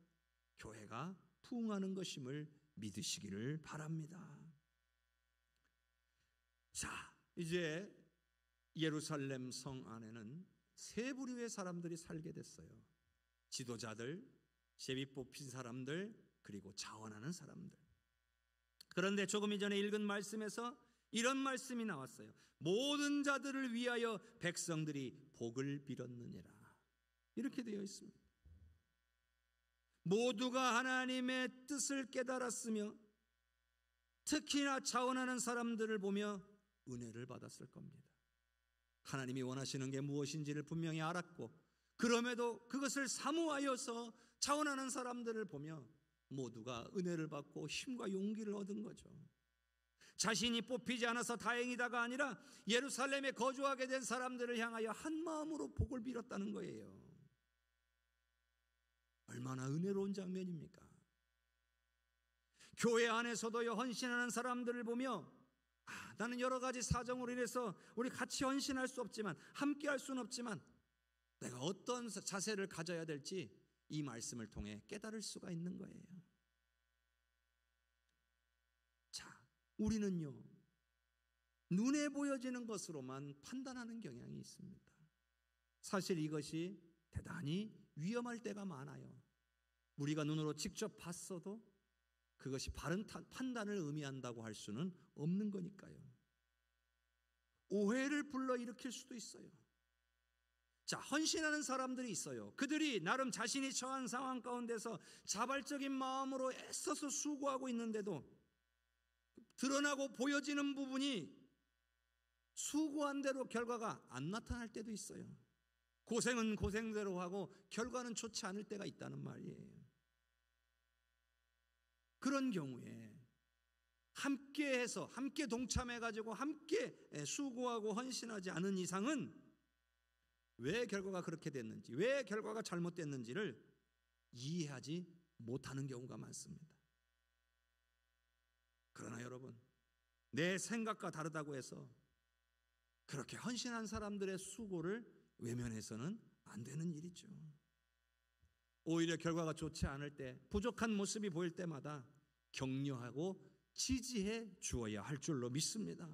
교회가 부흥하는 것임을 믿으시기를 바랍니다. 자, 이제 예루살렘 성 안에는 세 부류의 사람들이 살게 됐어요. 지도자들, 제비 뽑힌 사람들, 그리고 자원하는 사람들. 그런데 조금 이전에 읽은 말씀에서 이런 말씀이 나왔어요. 모든 자들을 위하여 백성들이 복을 빌었느니라. 이렇게 되어 있습니다. 모두가 하나님의 뜻을 깨달았으며 특히나 자원하는 사람들을 보며 은혜를 받았을 겁니다. 하나님이 원하시는 게 무엇인지를 분명히 알았고, 그럼에도 그것을 사모하여서 자원하는 사람들을 보며 모두가 은혜를 받고 힘과 용기를 얻은 거죠. 자신이 뽑히지 않아서 다행이다가 아니라 예루살렘에 거주하게 된 사람들을 향하여 한 마음으로 복을 빌었다는 거예요. 얼마나 은혜로운 장면입니까? 교회 안에서도요, 헌신하는 사람들을 보며 나는 여러 가지 사정으로 인해서 우리 같이 헌신할 수 없지만, 함께 할 수는 없지만 내가 어떤 자세를 가져야 될지 이 말씀을 통해 깨달을 수가 있는 거예요. 자, 우리는요, 눈에 보여지는 것으로만 판단하는 경향이 있습니다. 사실 이것이 대단히 위험할 때가 많아요. 우리가 눈으로 직접 봤어도 그것이 바른 판단을 의미한다고 할 수는 없는 거니까요. 오해를 불러일으킬 수도 있어요. 자, 헌신하는 사람들이 있어요. 그들이 나름 자신이 처한 상황 가운데서 자발적인 마음으로 애써서 수고하고 있는데도 드러나고 보여지는 부분이 수고한 대로 결과가 안 나타날 때도 있어요. 고생은 고생대로 하고 결과는 좋지 않을 때가 있다는 말이에요. 그런 경우에 함께해서, 함께 동참해가지고 함께 수고하고 헌신하지 않은 이상은 왜 결과가 그렇게 됐는지, 왜 결과가 잘못됐는지를 이해하지 못하는 경우가 많습니다. 그러나 여러분, 내 생각과 다르다고 해서 그렇게 헌신한 사람들의 수고를 외면해서는 안 되는 일이죠. 오히려 결과가 좋지 않을 때, 부족한 모습이 보일 때마다 격려하고 지지해 주어야 할 줄로 믿습니다.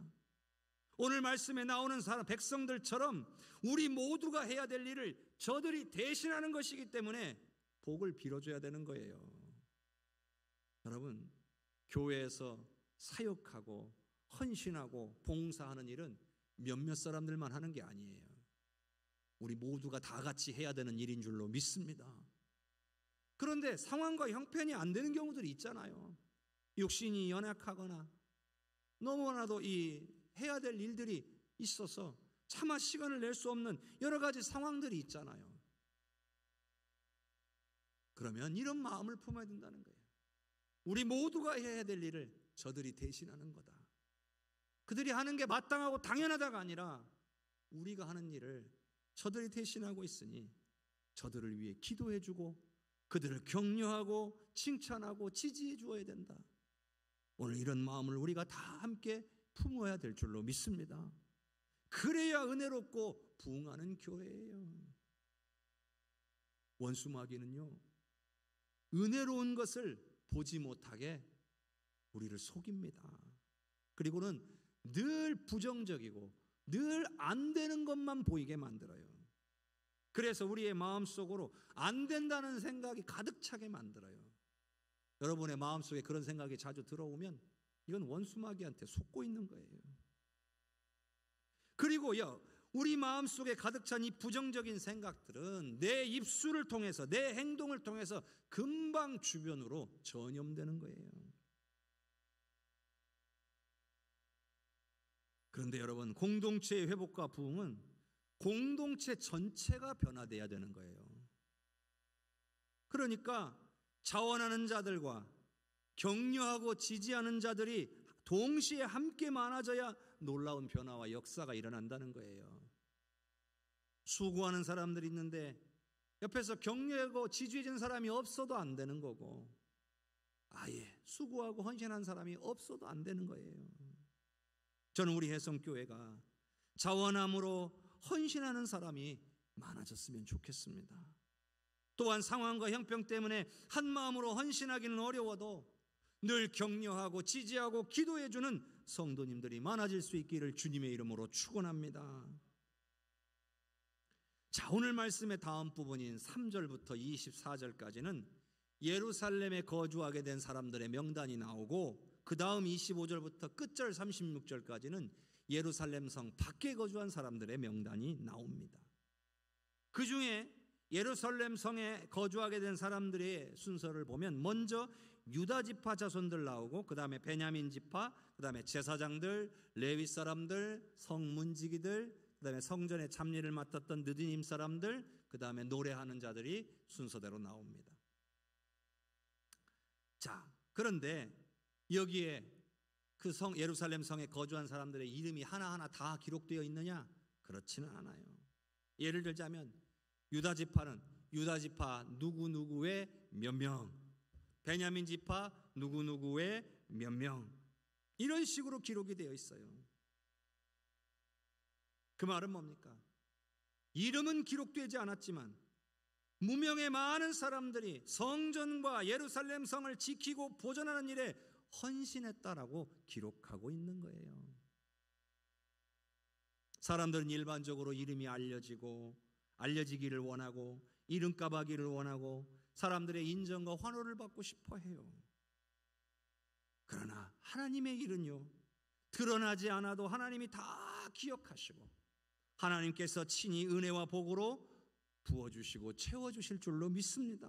오늘 말씀에 나오는 백성들처럼 우리 모두가 해야 될 일을 저들이 대신하는 것이기 때문에 복을 빌어줘야 되는 거예요. 여러분, 교회에서 사역하고 헌신하고 봉사하는 일은 몇몇 사람들만 하는 게 아니에요. 우리 모두가 다 같이 해야 되는 일인 줄로 믿습니다. 그런데 상황과 형편이 안 되는 경우들이 있잖아요. 육신이 연약하거나 너무나도 이 해야 될 일들이 있어서 차마 시간을 낼 수 없는 여러 가지 상황들이 있잖아요. 그러면 이런 마음을 품어야 된다는 거예요. 우리 모두가 해야 될 일을 저들이 대신하는 거다. 그들이 하는 게 마땅하고 당연하다가 아니라 우리가 하는 일을 저들이 대신하고 있으니 저들을 위해 기도해주고 그들을 격려하고 칭찬하고 지지해 주어야 된다. 오늘 이런 마음을 우리가 다 함께 품어야 될 줄로 믿습니다. 그래야 은혜롭고 부흥하는 교회예요. 원수마귀는요, 은혜로운 것을 보지 못하게 우리를 속입니다. 그리고는 늘 부정적이고 늘 안 되는 것만 보이게 만들어요. 그래서 우리의 마음속으로 안 된다는 생각이 가득 차게 만들어요. 여러분의 마음속에 그런 생각이 자주 들어오면 이건 원수마귀한테 속고 있는 거예요. 그리고요, 우리 마음속에 가득 찬 이 부정적인 생각들은 내 입술을 통해서, 내 행동을 통해서 금방 주변으로 전염되는 거예요. 그런데 여러분, 공동체의 회복과 부흥은 공동체 전체가 변화돼야 되는 거예요. 그러니까 자원하는 자들과 격려하고 지지하는 자들이 동시에 함께 많아져야 놀라운 변화와 역사가 일어난다는 거예요. 수고하는 사람들이 있는데 옆에서 격려하고 지지해주는 사람이 없어도 안 되는 거고, 아예 수고하고 헌신한 사람이 없어도 안 되는 거예요. 저는 우리 혜성교회가 자원함으로 헌신하는 사람이 많아졌으면 좋겠습니다. 또한 상황과 형편 때문에 한 마음으로 헌신하기는 어려워도 늘 격려하고 지지하고 기도해주는 성도님들이 많아질 수 있기를 주님의 이름으로 축원합니다. 자, 오늘 말씀의 다음 부분인 3절부터 24절까지는 예루살렘에 거주하게 된 사람들의 명단이 나오고, 그 다음 25절부터 끝절 36절까지는 예루살렘 성 밖에 거주한 사람들의 명단이 나옵니다. 그 중에 예루살렘 성에 거주하게 된 사람들의 순서를 보면 먼저 유다 지파 자손들 나오고, 그 다음에 베냐민 지파, 그 다음에 제사장들, 레위 사람들, 성문지기들, 그 다음에 성전의 잡일을 맡았던 느디님 사람들, 그 다음에 노래하는 자들이 순서대로 나옵니다. 자, 그런데 여기에 그 예루살렘 성에 거주한 사람들의 이름이 하나하나 다 기록되어 있느냐? 그렇지는 않아요. 예를 들자면 유다 지파는 유다 지파 누구누구의 몇 명, 베냐민 지파 누구누구의 몇 명, 이런 식으로 기록이 되어 있어요. 그 말은 뭡니까? 이름은 기록되지 않았지만 무명의 많은 사람들이 성전과 예루살렘 성을 지키고 보존하는 일에 헌신했다라고 기록하고 있는 거예요. 사람들은 일반적으로 이름이 알려지기를 원하고, 이름값 하기를 원하고, 사람들의 인정과 환호를 받고 싶어 해요. 그러나 하나님의 일은요, 드러나지 않아도 하나님이 다 기억하시고 하나님께서 친히 은혜와 복으로 부어주시고 채워주실 줄로 믿습니다.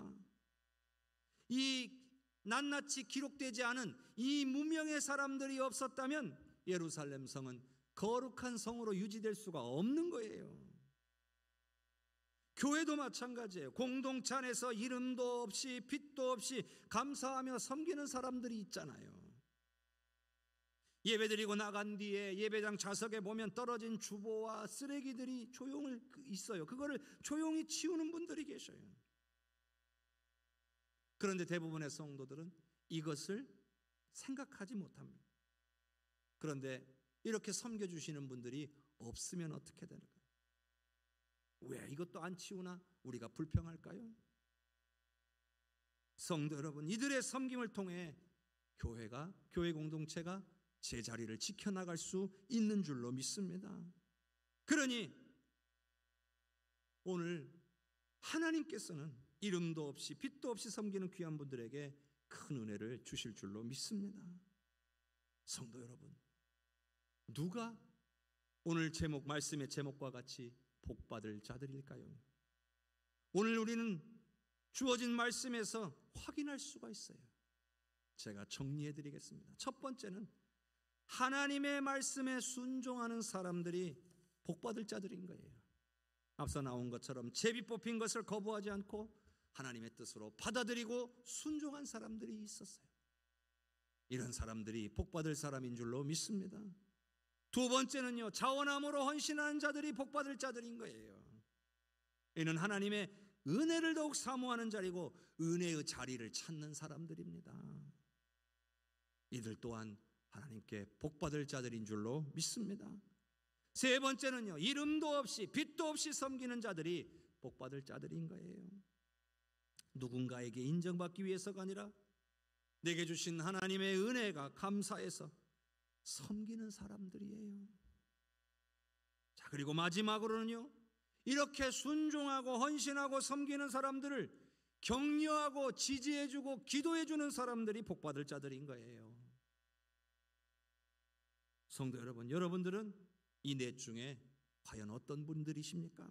이 낱낱이 기록되지 않은 이 무명의 사람들이 없었다면 예루살렘 성은 거룩한 성으로 유지될 수가 없는 거예요. 교회도 마찬가지예요. 공동체 안에서 이름도 없이 빛도 없이 감사하며 섬기는 사람들이 있잖아요. 예배드리고 나간 뒤에 예배당 좌석에 보면 떨어진 주보와 쓰레기들이 조용히 있어요. 그거를 조용히 치우는 분들이 계셔요. 그런데 대부분의 성도들은 이것을 생각하지 못합니다. 그런데 이렇게 섬겨주시는 분들이 없으면 어떻게 될까요? 왜 이것도 안 치우나? 우리가 불평할까요? 성도 여러분, 이들의 섬김을 통해 교회 공동체가 제자리를 지켜나갈 수 있는 줄로 믿습니다. 그러니 오늘 하나님께서는 이름도 없이 빛도 없이 섬기는 귀한 분들에게 큰 은혜를 주실 줄로 믿습니다. 성도 여러분, 누가 오늘 말씀의 제목과 같이 복받을 자들일까요? 오늘 우리는 주어진 말씀에서 확인할 수가 있어요. 제가 정리해 드리겠습니다. 첫 번째는 하나님의 말씀에 순종하는 사람들이 복받을 자들인 거예요. 앞서 나온 것처럼 제비 뽑힌 것을 거부하지 않고 하나님의 뜻으로 받아들이고 순종한 사람들이 있었어요. 이런 사람들이 복받을 사람인 줄로 믿습니다. 두 번째는요, 자원함으로 헌신하는 자들이 복받을 자들인 거예요. 이는 하나님의 은혜를 더욱 사모하는 자리고 은혜의 자리를 찾는 사람들입니다. 이들 또한 하나님께 복받을 자들인 줄로 믿습니다. 세 번째는요, 이름도 없이 빛도 없이 섬기는 자들이 복받을 자들인 거예요. 누군가에게 인정받기 위해서가 아니라 내게 주신 하나님의 은혜가 감사해서 섬기는 사람들이에요. 자, 그리고 마지막으로는요, 이렇게 순종하고 헌신하고 섬기는 사람들을 격려하고 지지해주고 기도해주는 사람들이 복받을 자들인 거예요. 성도 여러분, 여러분들은 이 넷 중에 과연 어떤 분들이십니까?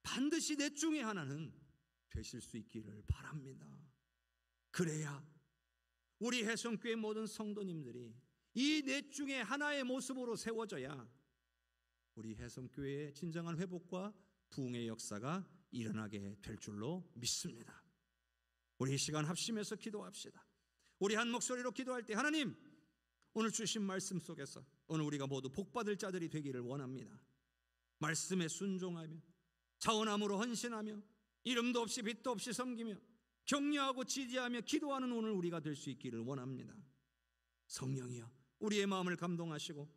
반드시 넷 중에 하나는 되실 수 있기를 바랍니다. 그래야 우리 혜성교회 모든 성도님들이 이 넷 중에 하나의 모습으로 세워져야 우리 혜성교회의 진정한 회복과 부흥의 역사가 일어나게 될 줄로 믿습니다. 우리 이 시간 합심해서 기도합시다. 우리 한 목소리로 기도할 때 하나님, 오늘 주신 말씀 속에서 오늘 우리가 모두 복받을 자들이 되기를 원합니다. 말씀에 순종하며 자원함으로 헌신하며 이름도 없이 빛도 없이 섬기며 격려하고 지지하며 기도하는 오늘 우리가 될 수 있기를 원합니다. 성령이여, 우리의 마음을 감동하시고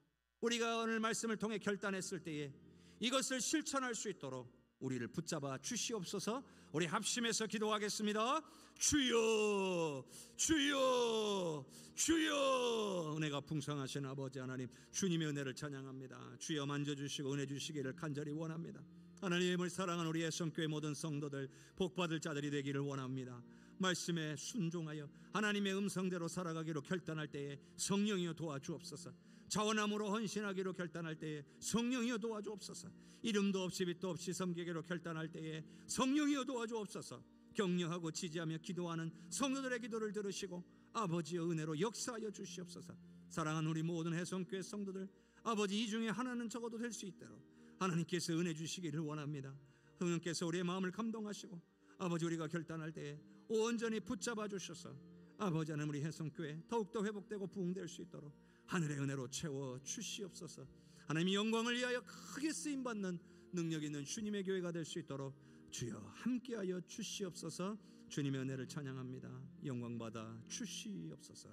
우리가 오늘 말씀을 통해 결단했을 때에 이것을 실천할 수 있도록 우리를 붙잡아 주시옵소서. 우리 합심해서 기도하겠습니다. 주여, 주여, 주여. 은혜가 풍성하신 아버지 하나님, 주님의 은혜를 찬양합니다. 주여 만져주시고 은혜 주시기를 간절히 원합니다. 하나님을 사랑하는 우리 애성교회 모든 성도들 복받을 자들이 되기를 원합니다. 말씀에 순종하여 하나님의 음성대로 살아가기로 결단할 때에 성령이여 도와주옵소서. 자원함으로 헌신하기로 결단할 때에 성령이여 도와주옵소서. 이름도 없이 빛도 없이 섬기기로 결단할 때에 성령이여 도와주옵소서. 격려하고 지지하며 기도하는 성도들의 기도를 들으시고 아버지의 은혜로 역사하여 주시옵소서. 사랑하는 우리 모든 해성교회 성도들, 아버지 이 중에 하나는 적어도 될 수 있도록 하나님께서 은혜 주시기를 원합니다. 성령께서 우리의 마음을 감동하시고 아버지 우리가 결단할 때에 온전히 붙잡아 주셔서 아버지 하나님 우리 해성교회 더욱더 회복되고 부흥될 수 있도록 하늘의 은혜로 채워 주시옵소서. 하나님의 영광을 위하여 크게 쓰임받는 능력 있는 주님의 교회가 될 수 있도록 주여 함께하여 주시옵소서. 주님의 은혜를 찬양합니다. 영광받아 주시옵소서.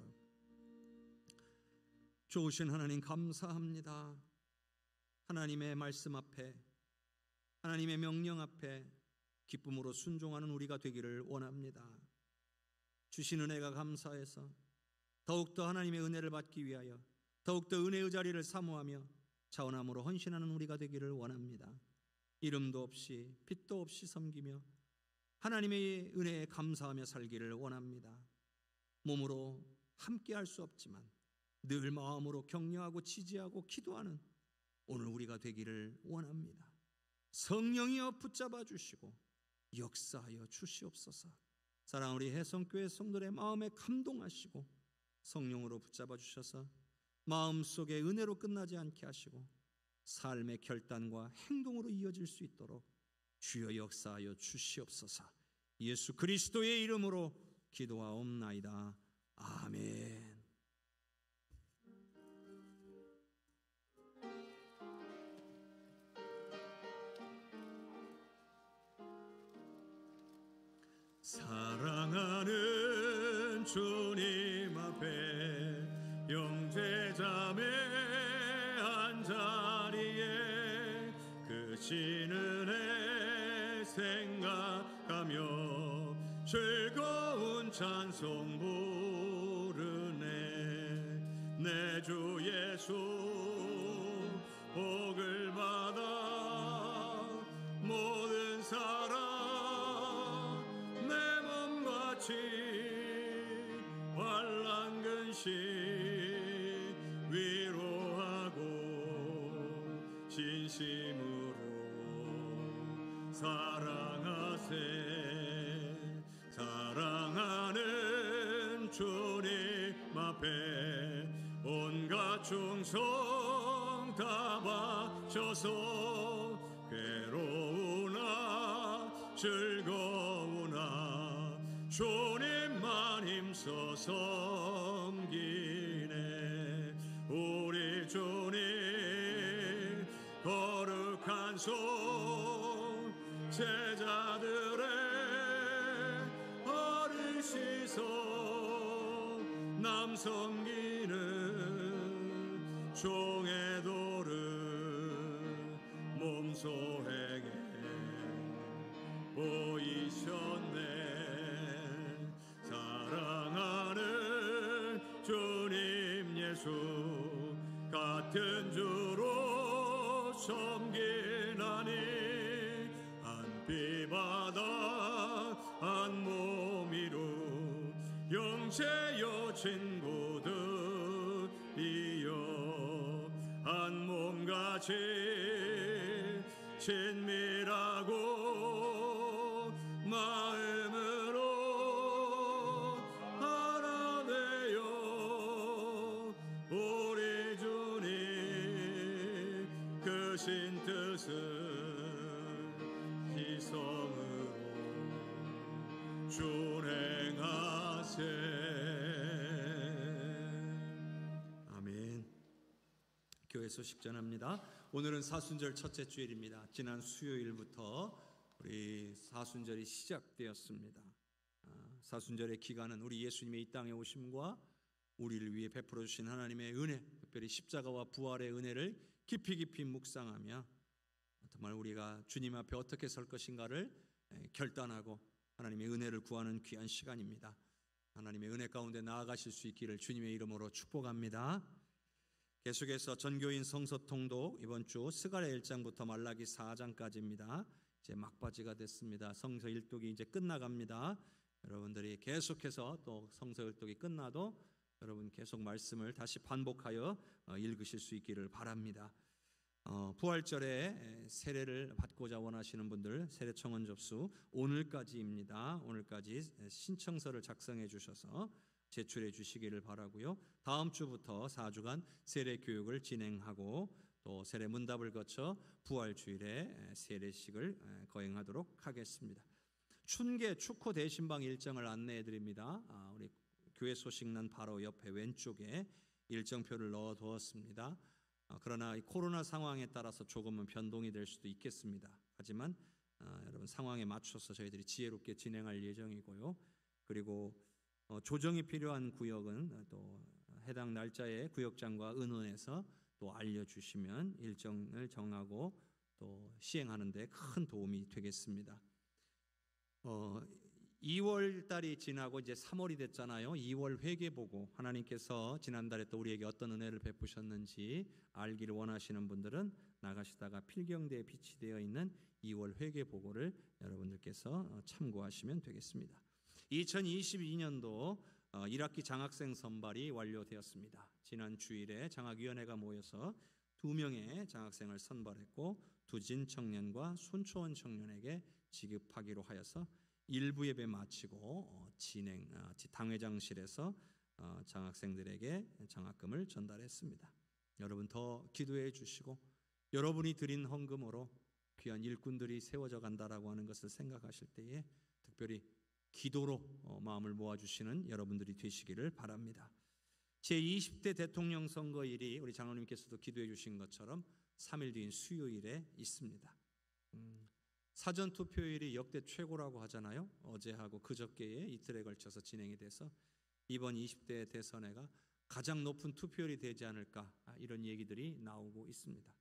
좋으신 하나님 감사합니다. 하나님의 말씀 앞에, 하나님의 명령 앞에 기쁨으로 순종하는 우리가 되기를 원합니다. 주신 은혜가 감사해서 더욱더 하나님의 은혜를 받기 위하여 더욱더 은혜의 자리를 사모하며 자원함으로 헌신하는 우리가 되기를 원합니다. 이름도 없이 빛도 없이 섬기며 하나님의 은혜에 감사하며 살기를 원합니다. 몸으로 함께 할 수 없지만 늘 마음으로 격려하고 지지하고 기도하는 오늘 우리가 되기를 원합니다. 성령이여 붙잡아 주시고 역사하여 주시옵소서. 사랑하는 우리 해성교회 성도들의 마음에 감동하시고 성령으로 붙잡아 주셔서 마음속에 은혜로 끝나지 않게 하시고 삶의 결단과 행동으로 이어질 수 있도록 주여 역사하여 주시옵소서. 예수 그리스도의 이름으로 기도하옵나이다. 아멘. 사랑하는 주님 앞에 형제자매 한자리에 그 신은혜 생각하며 즐거운 찬송 부르네. 내 주 예수 복을 받아 모든 사람 환난 근심 위로하고 진심으로 사랑하세. 사랑하는 주님 앞에 온갖 충성 다 바쳐서 괴로우나 즐거우나 주님만 힘써 섬기네. 우리 주님 거룩한 손 제자들의 허를 씻어 남 섬기는 종의 도를 몸소에게 보이셨네. 사랑하는 주님 예수 같은 주로 섬기나니 한 피바다 한 몸이로 형제여 친구들이여 한 몸같이 친밀하고 마음으로 하나 되어 우리 주님 크신 뜻은 희성으로 준행 교회 소식 전합니다. 오늘은 사순절 첫째 주일입니다. 지난 수요일부터 우리 사순절이 시작되었습니다. 사순절의 기간은 우리 예수님의 이 땅에 오심과 우리를 위해 베풀어 주신 하나님의 은혜, 특별히 십자가와 부활의 은혜를 깊이 묵상하며 정말 우리가 주님 앞에 어떻게 설 것인가를 결단하고 하나님의 은혜를 구하는 귀한 시간입니다. 하나님의 은혜 가운데 나아가실 수 있기를 주님의 이름으로 축복합니다. 계속해서 전교인 성서통독, 이번 주 스가랴 1장부터 말라기 4장까지입니다. 이제 막바지가 됐습니다. 성서 일독이 이제 끝나갑니다. 여러분들이 계속해서 또 성서 일독이 끝나도 여러분 계속 말씀을 다시 반복하여 읽으실 수 있기를 바랍니다. 부활절에 세례를 받고자 원하시는 분들 세례 청원 접수 오늘까지입니다. 오늘까지 신청서를 작성해 주셔서 제출해 주시기를 바라고요. 다음 주부터 4주간 세례 교육을 진행하고 또 세례 문답을 거쳐 부활주일에 세례식을 거행하도록 하겠습니다. 춘계 축호 대신방 일정을 안내해 드립니다. 우리 교회 소식란 바로 옆에 왼쪽에 일정표를 넣어 두었습니다. 그러나 이 코로나 상황에 따라서 조금은 변동이 될 수도 있겠습니다. 하지만 여러분 상황에 맞춰서 저희들이 지혜롭게 진행할 예정이고요. 그리고 조정이 필요한 구역은 또 해당 날짜에 구역장과 의논해서 또 알려주시면 일정을 정하고 또 시행하는 데 큰 도움이 되겠습니다. 2월 달이 지나고 이제 3월이 됐잖아요. 2월 회개보고 하나님께서 지난달에 또 우리에게 어떤 은혜를 베푸셨는지 알기를 원하시는 분들은 나가시다가 필경대에 비치되어 있는 2월 회개보고를 여러분들께서 참고하시면 되겠습니다. 2022년도 1학기 장학생 선발이 완료되었습니다. 지난 주일에 장학위원회가 모여서 2명의 장학생을 선발했고 두진 청년과 손초원 청년에게 지급하기로 하여서 일부 예배 마치고 당회장실에서 장학생들에게 장학금을 전달했습니다. 여러분 더 기도해 주시고 여러분이 드린 헌금으로 귀한 일꾼들이 세워져 간다라고 하는 것을 생각하실 때에 특별히 기도로 마음을 모아주시는 여러분들이 되시기를 바랍니다. 제20대 대통령 선거일이 우리 장로님께서도 기도해 주신 것처럼 3일 뒤인 수요일에 있습니다. 사전 투표율이 역대 최고라고 하잖아요. 어제하고 그저께에 이틀에 걸쳐서 진행이 돼서 이번 20대 대선회가 가장 높은 투표율이 되지 않을까 이런 얘기들이 나오고 있습니다.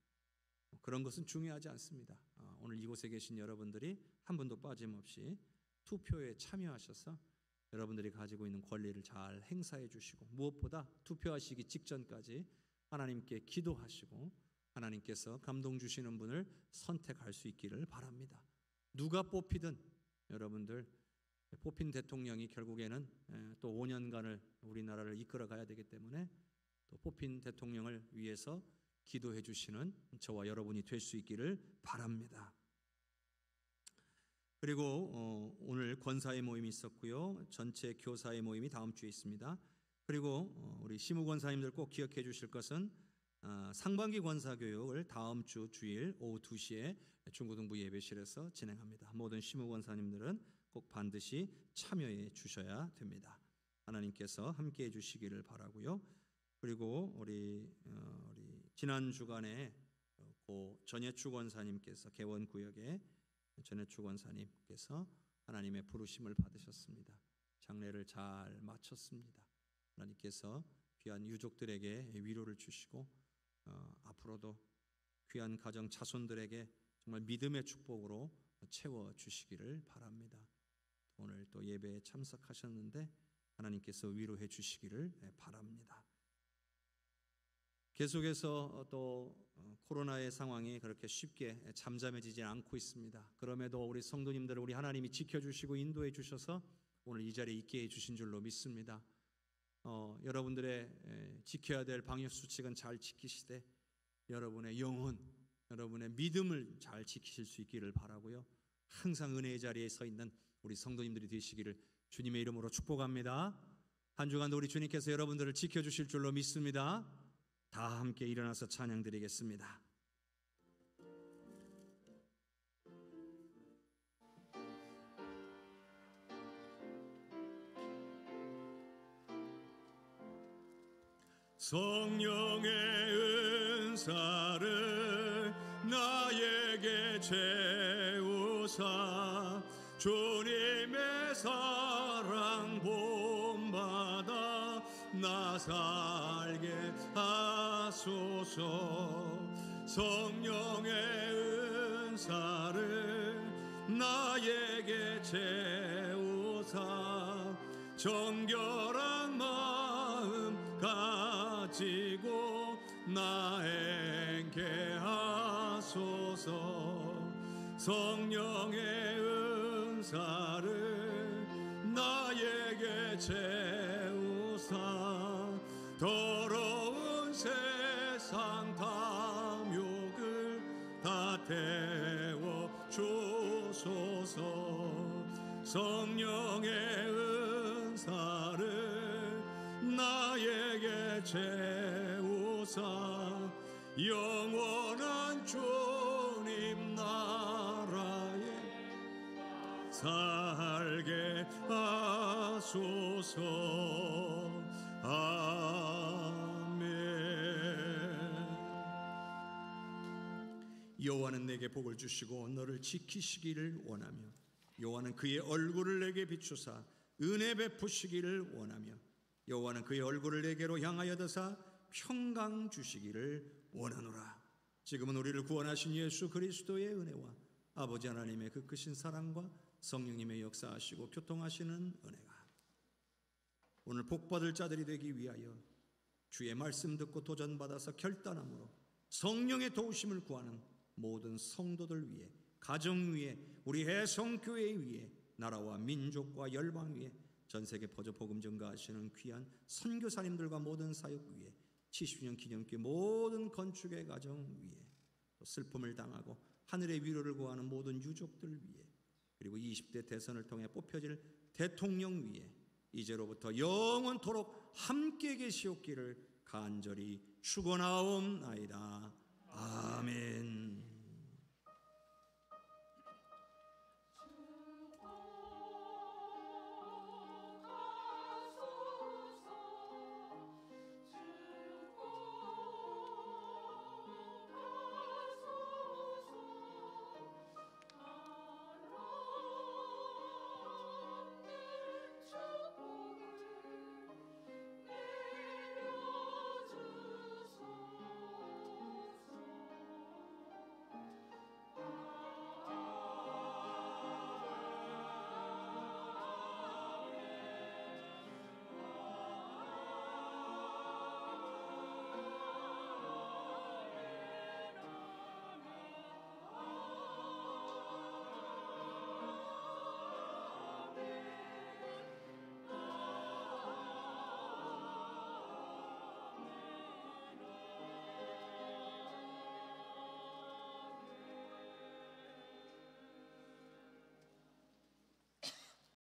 그런 것은 중요하지 않습니다. 오늘 이곳에 계신 여러분들이 한 분도 빠짐없이 투표에 참여하셔서 여러분들이 가지고 있는 권리를 잘 행사해 주시고 무엇보다 투표하시기 직전까지 하나님께 기도하시고 하나님께서 감동 주시는 분을 선택할 수 있기를 바랍니다. 누가 뽑히든 여러분들 뽑힌 대통령이 결국에는 또 5년간을 우리나라를 이끌어 가야 되기 때문에 또 뽑힌 대통령을 위해서 기도해 주시는 저와 여러분이 될 수 있기를 바랍니다. 그리고 오늘 권사의 모임이 있었고요. 전체 교사의 모임이 다음 주에 있습니다. 그리고 우리 시무 권사님들 꼭 기억해 주실 것은 상반기 권사 교육을 다음 주 주일 오후 2시에 중고등부 예배실에서 진행합니다. 모든 시무 권사님들은 꼭 반드시 참여해 주셔야 됩니다. 하나님께서 함께 해 주시기를 바라고요. 그리고 우리 지난 주간에 고 전예추 권사님께서 개원구역에 전예추 권사님께서 하나님의 부르심을 받으셨습니다. 장례를 잘 마쳤습니다. 하나님께서 귀한 유족들에게 위로를 주시고 앞으로도 귀한 가정 자손들에게 정말 믿음의 축복으로 채워주시기를 바랍니다. 오늘 또 예배에 참석하셨는데 하나님께서 위로해 주시기를 바랍니다. 계속해서 또 코로나의 상황이 그렇게 쉽게 잠잠해지지 않고 있습니다. 그럼에도 우리 성도님들을 우리 하나님이 지켜주시고 인도해 주셔서 오늘 이 자리에 있게 해주신 줄로 믿습니다. 여러분들의 지켜야 될 방역수칙은 잘 지키시되 여러분의 영혼, 여러분의 믿음을 잘 지키실 수 있기를 바라고요. 항상 은혜의 자리에 서 있는 우리 성도님들이 되시기를 주님의 이름으로 축복합니다. 한 주간도 우리 주님께서 여러분들을 지켜주실 줄로 믿습니다. 다 함께 일어나서 찬양드리겠습니다. 성령의 은사를 나에게 채우사 주님의 사랑 본받아 나 살게 하소서. 성령의 은사를 나에게 채우사 정결한 마음 가지고 나 행케 하소서. 성령의 은사를 나에게 채우사 더러운 세상 탐욕을 다 태워 주소서. 성령의 은사를 나에게 채우사 영원한 주님 나라에 살게 하소서. 아멘. 여호와는 내게 복을 주시고 너를 지키시기를 원하며 여호와는 그의 얼굴을 내게 비추사 은혜 베푸시기를 원하며 여호와는 그의 얼굴을 내게로 향하여 드사 평강 주시기를 원하노라. 지금은 우리를 구원하신 예수 그리스도의 은혜와 아버지 하나님의 그 크신 사랑과 성령님의 역사하시고 교통하시는 은혜가 오늘 복받을 자들이 되기 위하여 주의 말씀 듣고 도전받아서 결단함으로 성령의 도우심을 구하는 모든 성도들 위해, 가정 위에, 우리 해성교회 위에, 나라와 민족과 열방 위에, 전세계 퍼져 복음 전가하시는 귀한 선교사님들과 모든 사역 위에, 70주년 기념교회 모든 건축의 가정 위에, 또 슬픔을 당하고 하늘의 위로를 구하는 모든 유족들 위에, 그리고 20대 대선을 통해 뽑혀질 대통령 위에 이제로부터 영원토록 함께 계시옵기를 간절히 축원하옵나이다. 아멘.